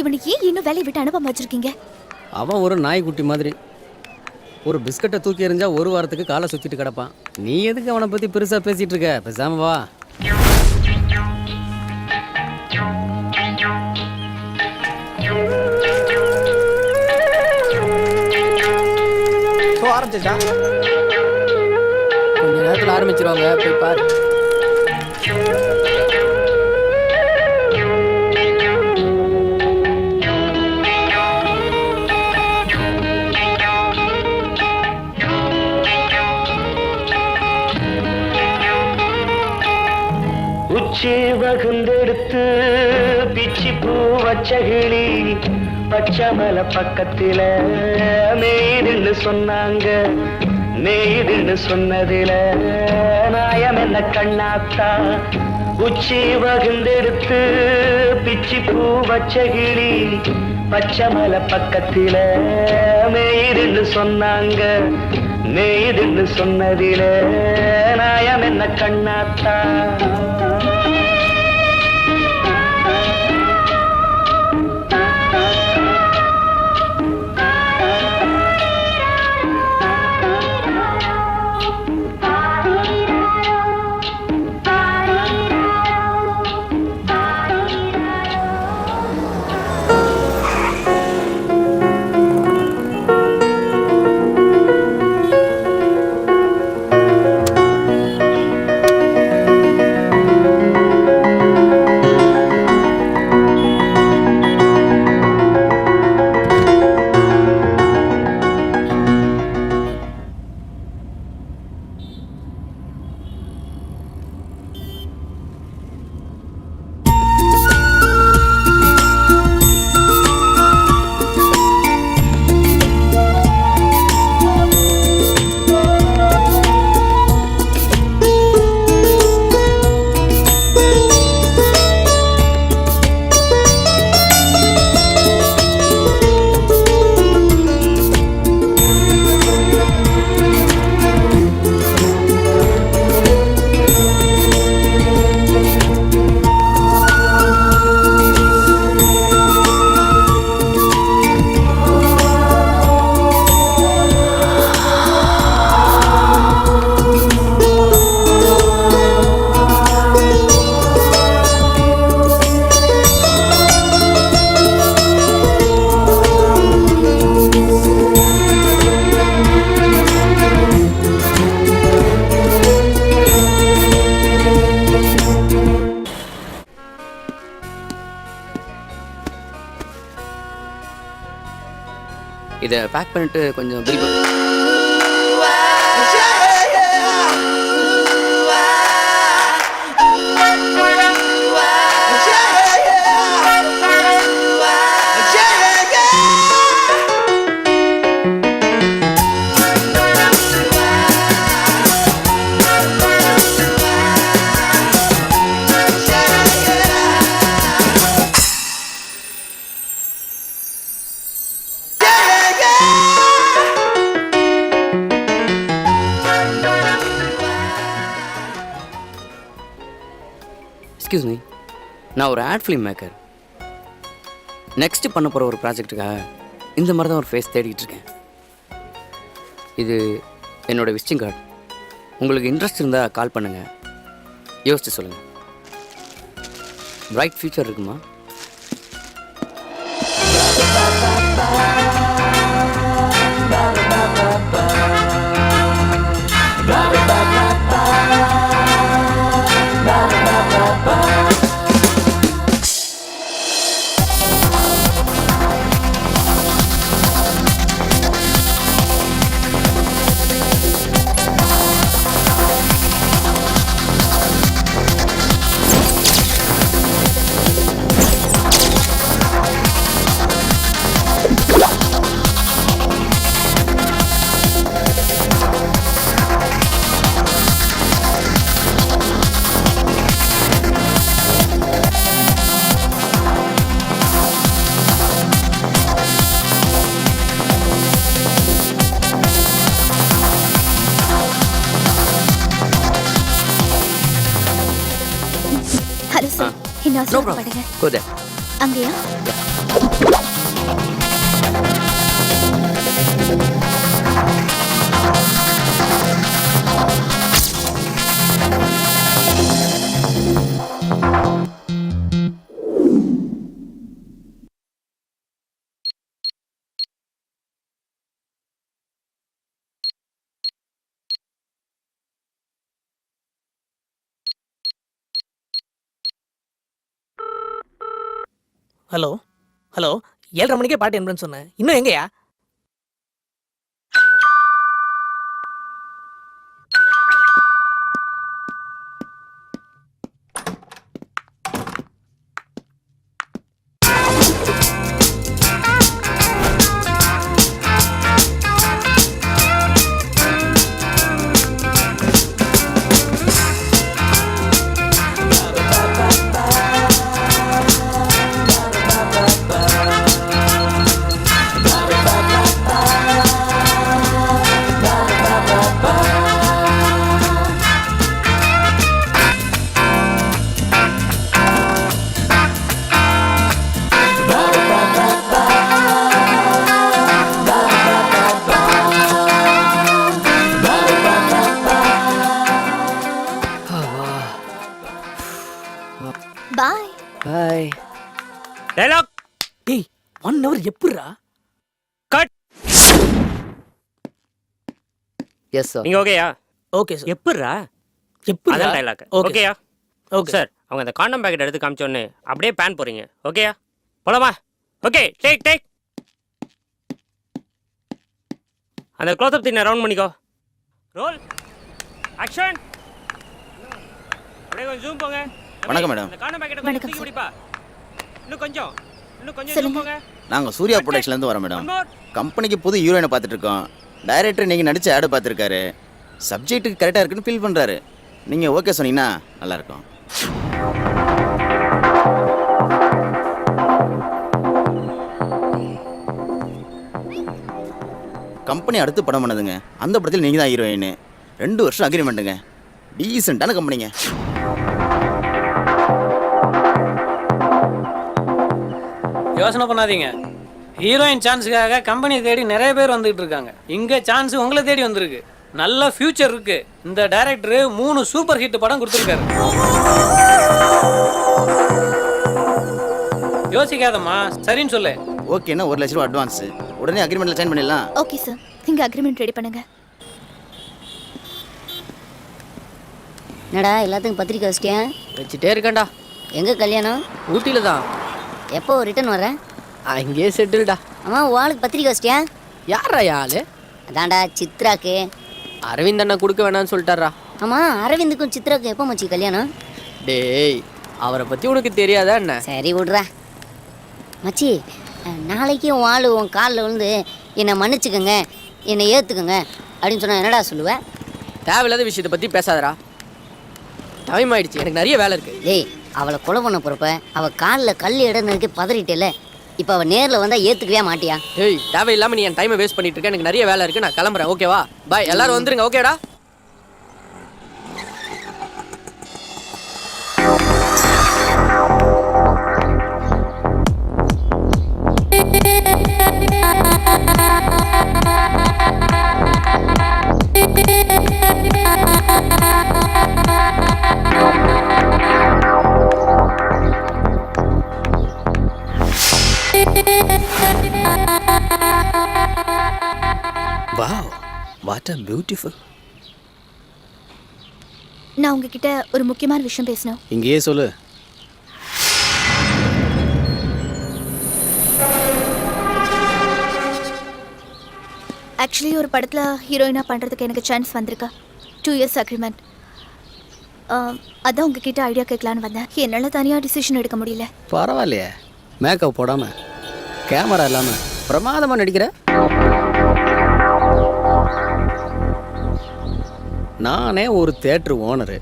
இவனுக்கு ஏன் இன்னும் வேலையை விட்டு அனுப்பாம வச்சிருக்கீங்க? அவன் ஒரு நாய்க்குட்டி மாதிரி. ஒரு பிஸ்கட்டை தூக்கி எறிஞ்சா 1 வாரத்துக்கு காலை சுற்றிட்டு கிடப்பான். நீ எதுக்கு அவனை பற்றி பெருசாக பேசிகிட்டு இருக்க? பேசாம வா. ஆரம்பிச்சா கொஞ்ச நேரத்தில் ஆரம்பிச்சிருவாங்க. போய் பாரு. உச்சி வகுந்தெடுத்து பிச்சி பூ வச்ச கிளி பச்சைமலை பக்கத்தில மேய்துன்னு சொன்னாங்க. மேய்துன்னு சொன்னதில நாயம் என்ன கண்ணாத்தா? உச்சி வகுந்தெடுத்து பிச்சி பூ வச்ச கிளி பச்சைமலை பக்கத்தில மேய்துன்னு சொன்னாங்க. மேய்துன்னு சொன்னதில நாயம் என்ன கண்ணாத்தா? இதை பேக் பண்ணிட்டு கொஞ்சம் பில் எக்ஸ்கியூஸ் மீ, நான் ஒரு ஆட் ஃபிலிம் மேக்கர். நெக்ஸ்ட் பண்ண போகிற ஒரு ப்ராஜெக்ட்டுக்காக இந்த மாதிரி தான் ஒரு ஃபேஸ் தேடிட்டு இருக்கேன். இது என்னோடய விசிட்டிங் கார்டு. உங்களுக்கு இன்ட்ரெஸ்ட் இருந்தால் கால் பண்ணுங்கள், யோசிச்சு சொல்லுங்கள். பிரைட் ஃபியூச்சர் இருக்குமா? ஹலோ சார், என்ன ஆசைப்படுங்க? Go there. அங்கேயா? ஹலோ ஹலோ 7:30 மணிக்கே பாட்டு என்பேன்னு சொன்னேன், இன்னும் எங்கயா? பாய். பாய். டயலாக். டேய் 1 hour எப்படிடா? கட். Yes sir. நீங்க ஓகேயா? Okay sir. எப்படிடா? அதான் டைலாக். ஓகே. ஓகேயா? ஓகே சார், அவங்க அந்த காண்டம் பேக்கெட் எடுத்து காமிச்சோன்னே அப்படியே பேன் போறீங்க. ஓகேயா? போலாமா? Okay, take. அந்த க்ளோஸ் அப் தின்ன ரவுண்ட் பண்ணிக்கோ. ரோல். ஆக்ஷன். அப்படியே கொஞ்சம் ஜூம் போங்க. வணக்கம் மேடம். அந்த காண்டம் பேக்கெட் கொஞ்சம் தூக்கி பிடிப்பா. இன்னும் கொஞ்சம் ஜூம் போங்க. நாங்கள் சூர்யா ப்ரொடக்ஷன்லேருந்து வரோம் மேடம். கம்பெனிக்கு புது ஹீரோயினை பார்த்துட்டு இருக்கோம். டைரக்டர் நீங்கள் நடிச்ச ஆடு பார்த்துருக்காரு. சப்ஜெக்ட்டுக்கு கரெக்டாக இருக்குன்னு ஃபீல் பண்ணுறாரு. நீங்கள் ஓகே சொன்னீங்கன்னா நல்லாயிருக்கும். கம்பெனி அடுத்து படம் பண்ணதுங்க. அந்த படத்தில் நீங்கள் தான் ஹீரோயின். 2 வருஷம் அக்ரிமெண்ட்டுங்க. டீசெண்டான கம்பெனிங்க. யோசனை பண்ணாதீங்க. ஹீரோயின் சான்ஸுக்காக கம்பெனி தேடி நிறைய பேர் வந்துகிட்டு இருக்காங்க. இங்கே சான்ஸ் உங்களை தேடி வந்திருக்கு. நல்ல ஃபியூச்சர் இருக்கு. இந்த டைரக்டர் 3 சூப்பர் ஹிட் படம் கொடுத்துருக்காரு. யோசிக்காதம்மா, சரின்னு சொல்லு. ஓகேன்னா 1 லட்ச ரூபா அட்வான்ஸ். உடனே அக்ரிமெண்ட்டில் சைன் பண்ணிடலாம். ஓகே சார், நீங்கள் அக்ரிமெண்ட் ரெடி பண்ணுங்க. என்னடா எல்லாத்துக்கும் பத்திரிக்கை வச்சிட்டியா? வச்சுட்டே இருக்கேன்டா. எங்கே கல்யாணம்? ஊட்டியில் தான். எப்போ ரிட்டர்ன் வரேன்? அங்கேயே செட்டில்டா. அம்மா, வாளுக்கு பத்திரிக்கை வச்சிட்டியா? யாரா ஆளு? அதான்டா சித்ராக்கு. அரவிந்த் அண்ணா கொடுக்க வேணாம்னு சொல்லிட்டாரா? ஆமா, அரவிந்துக்கும் சித்ராக்கு எப்போ மச்சி கல்யாணம்? டேய், அவரை பத்தி உனக்கு தெரியாதா என்ன? சரி விட்றா மச்சி. நாளைக்கு உன் ஆளு உன் காலில் விழுந்து என்னை மன்னிச்சுக்கோங்க, என்னை ஏற்றுக்கோங்க அப்படின்னு சொன்னா என்னடா சொல்லுவேன்? தேவையில்லாத விஷயத்தை பத்தி பேசாதடா. டைம் ஆயிடுச்சு, எனக்கு நிறைய வேலை இருக்கு. டேய், அவளை கொலை பண்ண போறப்ப அவள் காலில் கல் இடனுக்கு பதறிட்டேல. இப்போ அவள் நேரில் வந்தால் ஏற்றுக்கவே மாட்டியா? டேய், தேவையில்லாம நீ என் டைமை வேஸ்ட் பண்ணிட்டு இருக்க. எனக்கு நிறைய வேலை இருக்கு, நான் கிளம்புறேன். ஓகேவா? பாய். எல்லாரும் வந்துருங்க. ஓகேடா? Wow, what a beautiful. நான் உங்ககிட்ட ஒரு முக்கியமான விஷயம் பேசணும். இங்கேயே சொல்லு. ஆக்சுவலி ஒரு படத்தில் ஹீரோயினாக பண்ணுறதுக்கு எனக்கு சான்ஸ் வந்திருக்கா. 2 years அக்ரிமெண்ட். அதான் உங்ககிட்ட ஐடியா கேட்கலான்னு வந்தேன். என்னால் தனியாக டிசிஷன் எடுக்க முடியல. பரவாயில்லையே, மேக்கப் போடாமல் கேமரா இல்லாமல் பிரமாதமாக நடிக்கிற. நானே ஒரு தேட்டர் ஓனரு,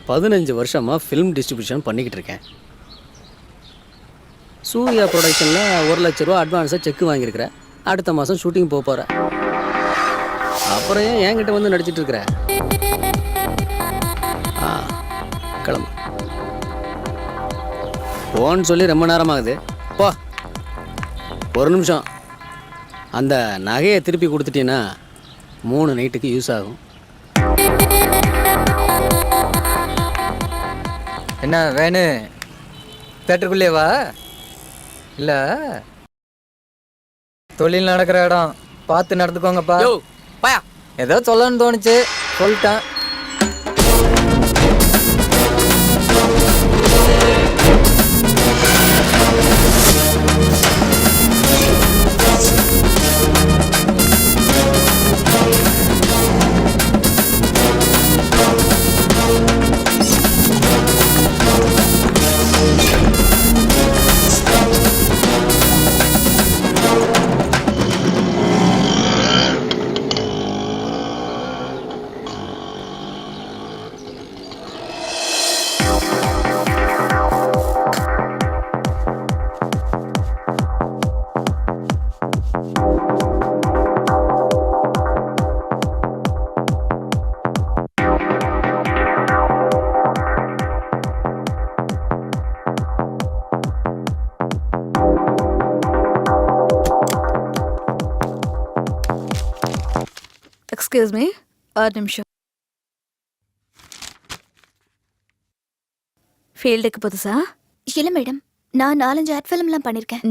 15 வருஷமாக ஃபிலிம் டிஸ்ட்ரிபியூஷன் பண்ணிக்கிட்டு இருக்கேன். சூர்யா ப்ரொடக்ஷனில் 1 லட்ச ரூபா அட்வான்ஸாக செக் வாங்கியிருக்கிறேன். அடுத்த மாதம் ஷூட்டிங் போக போகிறேன். அப்புறம் ஏன் என்கிட்ட வந்து நடிச்சிட்டு இருக்கிற? கிளம்பு. போன்னு சொல்லி ரொம்ப நேரமாகுது. போ. ஒரு நிமிஷம். அந்த நகையை திருப்பி கொடுத்துட்டீங்கன்னா 3 நைட்டுக்கு யூஸ் ஆகும். என்ன வேணு? தேட்டருக்குள்ளே வா. இல்லை, தொழில் நடக்கிற இடம் பார்த்து நடந்துக்கோங்கப்பா. ஏதோ சொல்லணும்னு தோணுச்சு, சொல்லிட்டேன். எக்ஸ்கியூஸ் மீ, ஒரு நிமிஷம். ஃபீல்டுக்கு புதுசா? இல்லை மேடம், நான் 4-5 ஆட் ஃபிலிம்லாம் பண்ணியிருக்கேன்.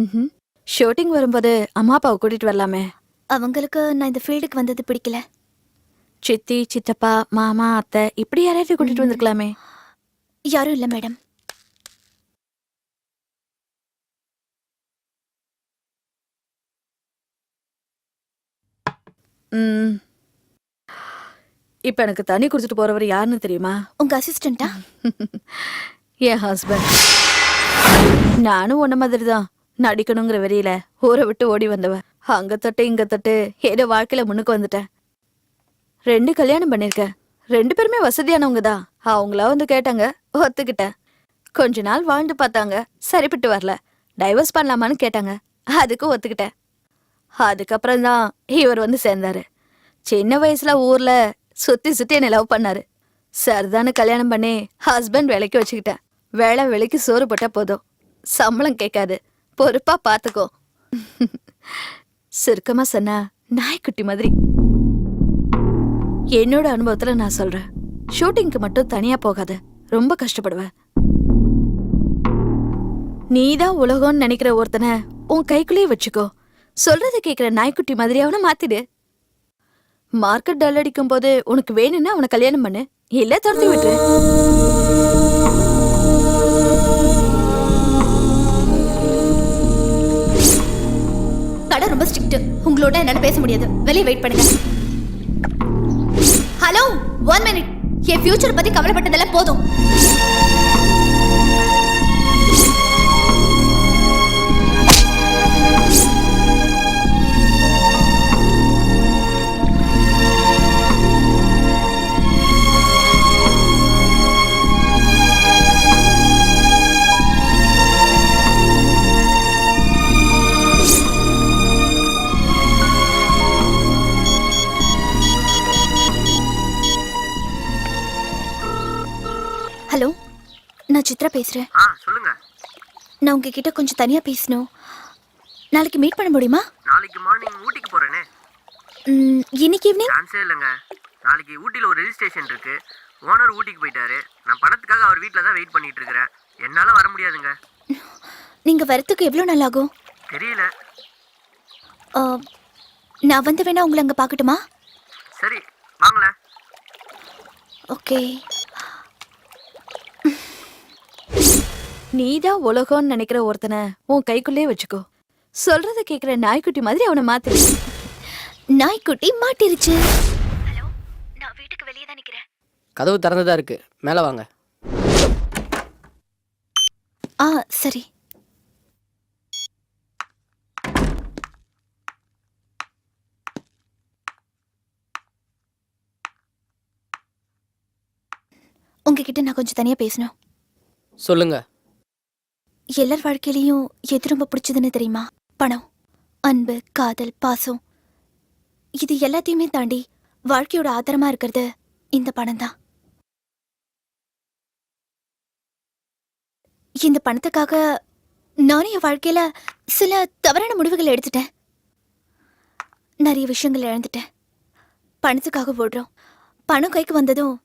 ஷூட்டிங் வரும்போது அம்மா அப்பாவை கூட்டிகிட்டு வரலாமே. அவங்களுக்கு நான் இந்த ஃபீல்டுக்கு வந்தது பிடிக்கல. சித்தி, சித்தப்பா, மாமா, அத்தை இப்படி யாராவது கூட்டிகிட்டு வந்திருக்கலாமே. யாரும் இல்லை மேடம். இப்போ எனக்கு தண்ணி குடிச்சிட்டு போறவர் யாருன்னு தெரியுமா? உங்க அசிஸ்டண்டா? என் ஹஸ்பண்ட். நானும் உன்ன மாதிரி தான் நடிக்கணுங்கிற வெறியில ஊரை விட்டு ஓடி வந்தவ. அங்க தொட்டு இங்க தொட்டு ஏதோ வாழ்க்கையில முன்னுக்கு வந்துட்டேன். 2 கல்யாணம் பண்ணிருக்கேன். 2 பேருமே வசதியானவங்க தான். அவங்களா வந்து கேட்டாங்க, ஒத்துக்கிட்டேன். கொஞ்ச நாள் வாழ்ந்து பார்த்தாங்க, சரிப்பட்டு வரல. டைவர்ஸ் பண்ணலாமான்னு கேட்டாங்க, அதுக்கும் ஒத்துக்கிட்டேன். அதுக்கப்புறம் தான் இவர் வந்து சேர்ந்தாரு. சின்ன வயசுல ஊர்ல சுத்தி சுத்தி என்னை லவ் பண்ணாரு. சரிதானு கல்யாணம் பண்ணி ஹஸ்பண்ட் வேலைக்கு வச்சுக்கிட்டேன். வேலை வேலைக்கு சோறு போட்டா போதும், சம்பளம் கேட்காது, பொறுப்பா பாத்துக்கோ. சுருக்கமா சொன்னா நாய்க்குட்டி மாதிரி. என்னோட அனுபவத்துல நான் சொல்றேன், ஷூட்டிங்க்கு மட்டும் தனியா போகாத, ரொம்ப கஷ்டப்படுவேன். நீதான் உலகம்னு நினைக்கிற ஒருத்தனை உன் கைக்குள்ளேயே வச்சுக்கோ. சொல்றதை கேட்கிற நாய்க்குட்டி மாதிரி அவனை மாத்திடு. மார்க்கெட் டல் அடிக்கும் போது உனக்கு வேணும்னா அவனை கல்யாணம் பண்ணு, இல்ல துரத்தி விட்டுரு. இடம் ரொம்ப ஸ்ட்ரிக்ட். உங்களோட என்னால பேச முடியாது. வெளியே வெயிட் பண்ணுங்க. Hello, 1 minute. என் ஃபியூச்சர் பத்தி கவலைப்பட்டதெல்லாம் போதும். ஹலோ, நான் சித்ரா பேசுறேன். சொல்லுங்க. நான் உங்ககிட்ட கொஞ்சம் தனியா பேசணும். நாளைக்கு மீட் பண்ண முடியுமா? நாளைக்கு மார்னிங் ஊட்டிக்கு போறேனே. இன்னைக்கு ஈவினிங்? சான்ஸே இல்லைங்க. நாளைக்கு ஊட்டியில் ஒரு ரெஜிஸ்ட்ரேஷன் இருக்கு. ஓனர் ஊட்டிக்கு போயிட்டாரு. நான் பணத்துக்காக அவர் வீட்டில் தான் வெயிட் பண்ணிட்டு இருக்கிறேன். என்னால வர முடியாதுங்க. நீங்க வரத்துக்கு எவ்வளவு நாள் ஆகும்? தெரியல. நான் வந்து வேணா உங்களை அங்க பார்க்கட்டுமா? சரி, வாங்களே. ஓகே. நீதான் உலகம்னு நினைக்கிற ஒருத்தனை உன் கைக்குள்ளே வச்சுக்கோ. சொல்றத கேக்குற நாய்க்குட்டி மாதிரி அவனை மாத்து. நாய்க்குட்டி மாட்டிருச்சு. ஹலோ, நான் வீட்டுக்கு வெளியே தான் நிக்கிறேன். கதவு திறந்துதான் இருக்கு. மேலே வாங்க. சரி. உங்ககிட்ட நான் கொஞ்சம் தனியா பேசணும். சொல்லுங்க. எல்லார் வாழ்க்கையிலையும் எது ரொம்ப பிடிச்சதுன்னு தெரியுமா? பணம், அன்பு, காதல், பாசம். இது எல்லாத்தையுமே தாண்டி வாழ்க்கையோட ஆதாரமா இருக்கிறது இந்த பணம் தான். இந்த பணத்துக்காக நானும் என் வாழ்க்கையில சில தவறான முடிவுகள் எடுத்துட்டேன். நிறைய விஷயங்கள் இழந்துட்டேன். பணத்துக்காக ஓடுறோம். பணம் கைக்கு வந்ததும்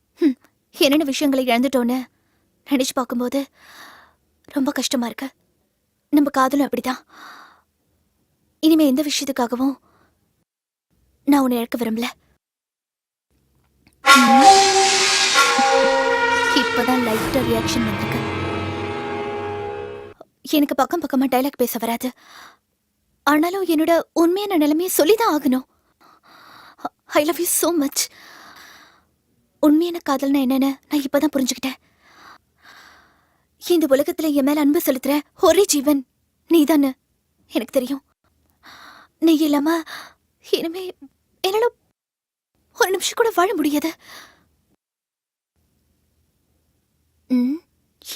என்னென்ன விஷயங்களை இழந்துட்டோன்னு நினைச்சு பார்க்கும்போது ரொம்ப கஷ்டமா இருக்கு. நம்ம காதலும் அப்படிதான். இனிமே எந்த விஷயத்துக்காகவும் நான் உன்னை இழக்க விரும்பல. இப்பதான் லைட்டா ரியாக்ஷன் வந்திருக்கு. எனக்கு பக்கம் பக்கமா டைலாக் பேச வராது. ஆனாலும் என்னோட உண்மையான நிலைமையை சொல்லிதான் ஆகணும். I love you so much. உண்மையான காதல்னா என்னன்னு நான் இப்பதான் புரிஞ்சுக்கிட்டேன். இந்த உலகத்துல என் மேல அன்பு செலுத்துற ஒரே ஜீவன் நீதான்னு எனக்கு தெரியும். நீ இல்லாம இனிமே என்னால ஒரு நிமிஷம் கூட வாழ முடியாது.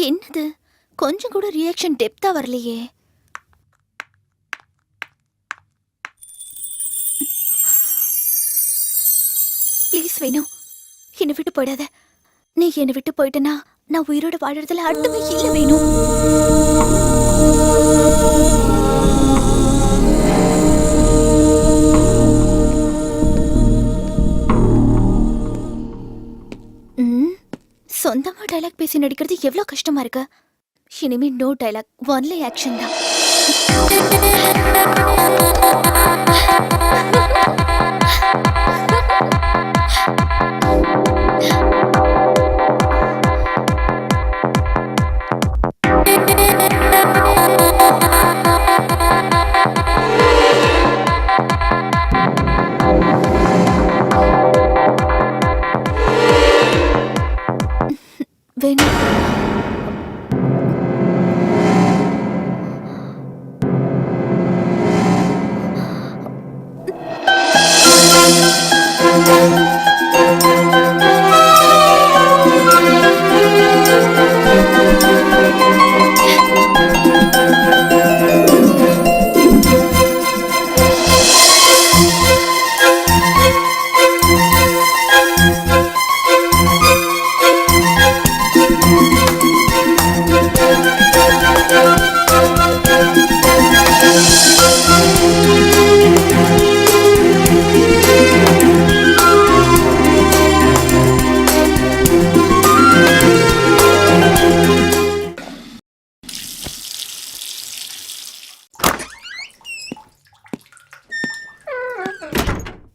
என்னது, கொஞ்சம் கூட ரியாக்ஷன் டெப்தா வரலையே. ப்ளீஸ் வேணும், என்னை விட்டு போயிடாத. நீ என்னை விட்டு போயிட்டனா நான் உயிரோட வாழறதுல அர்த்தமே இல்லை வேணும். சொந்தமா டைலாக் பேசி நடிக்கிறது எவ்வளவு கஷ்டமா இருக்கு. இனிமே நோ டைலாக், ஒன்லி ஆக்ஷன் தான். வேணும்.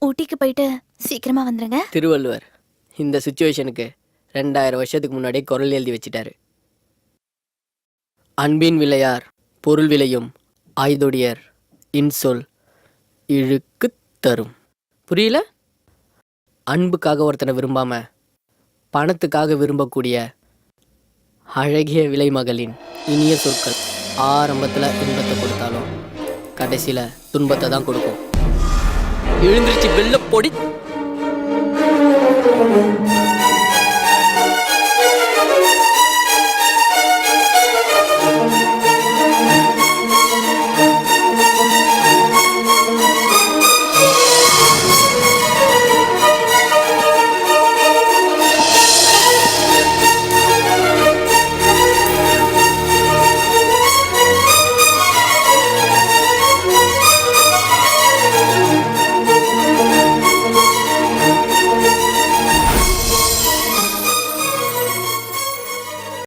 ஊட்டிக்கு போயிட்டு சீக்கிரமா வந்துருங்க. திருவள்ளுவர் இந்த சுச்சுவேஷனுக்கு 2000 வருஷத்துக்கு முன்னாடியே குரல் எழுதி வச்சிட்டாரு. அன்பின் விளையார் பொருள் விளையும் ஆய்தொடியர் இன்சொல் இழுக்கு தரும். புரியல? அன்புக்காக ஒருத்தனை விரும்பாம பணத்துக்காக விரும்பக்கூடிய அழகிய விலைமகளின் இனிய சொற்கள் ஆரம்பத்தில் இன்பத்தை கொடுத்தாலும் கடைசியில் துன்பத்தை தான் கொடுக்கும். எழுந்திருச்சு வெள்ள பொடி.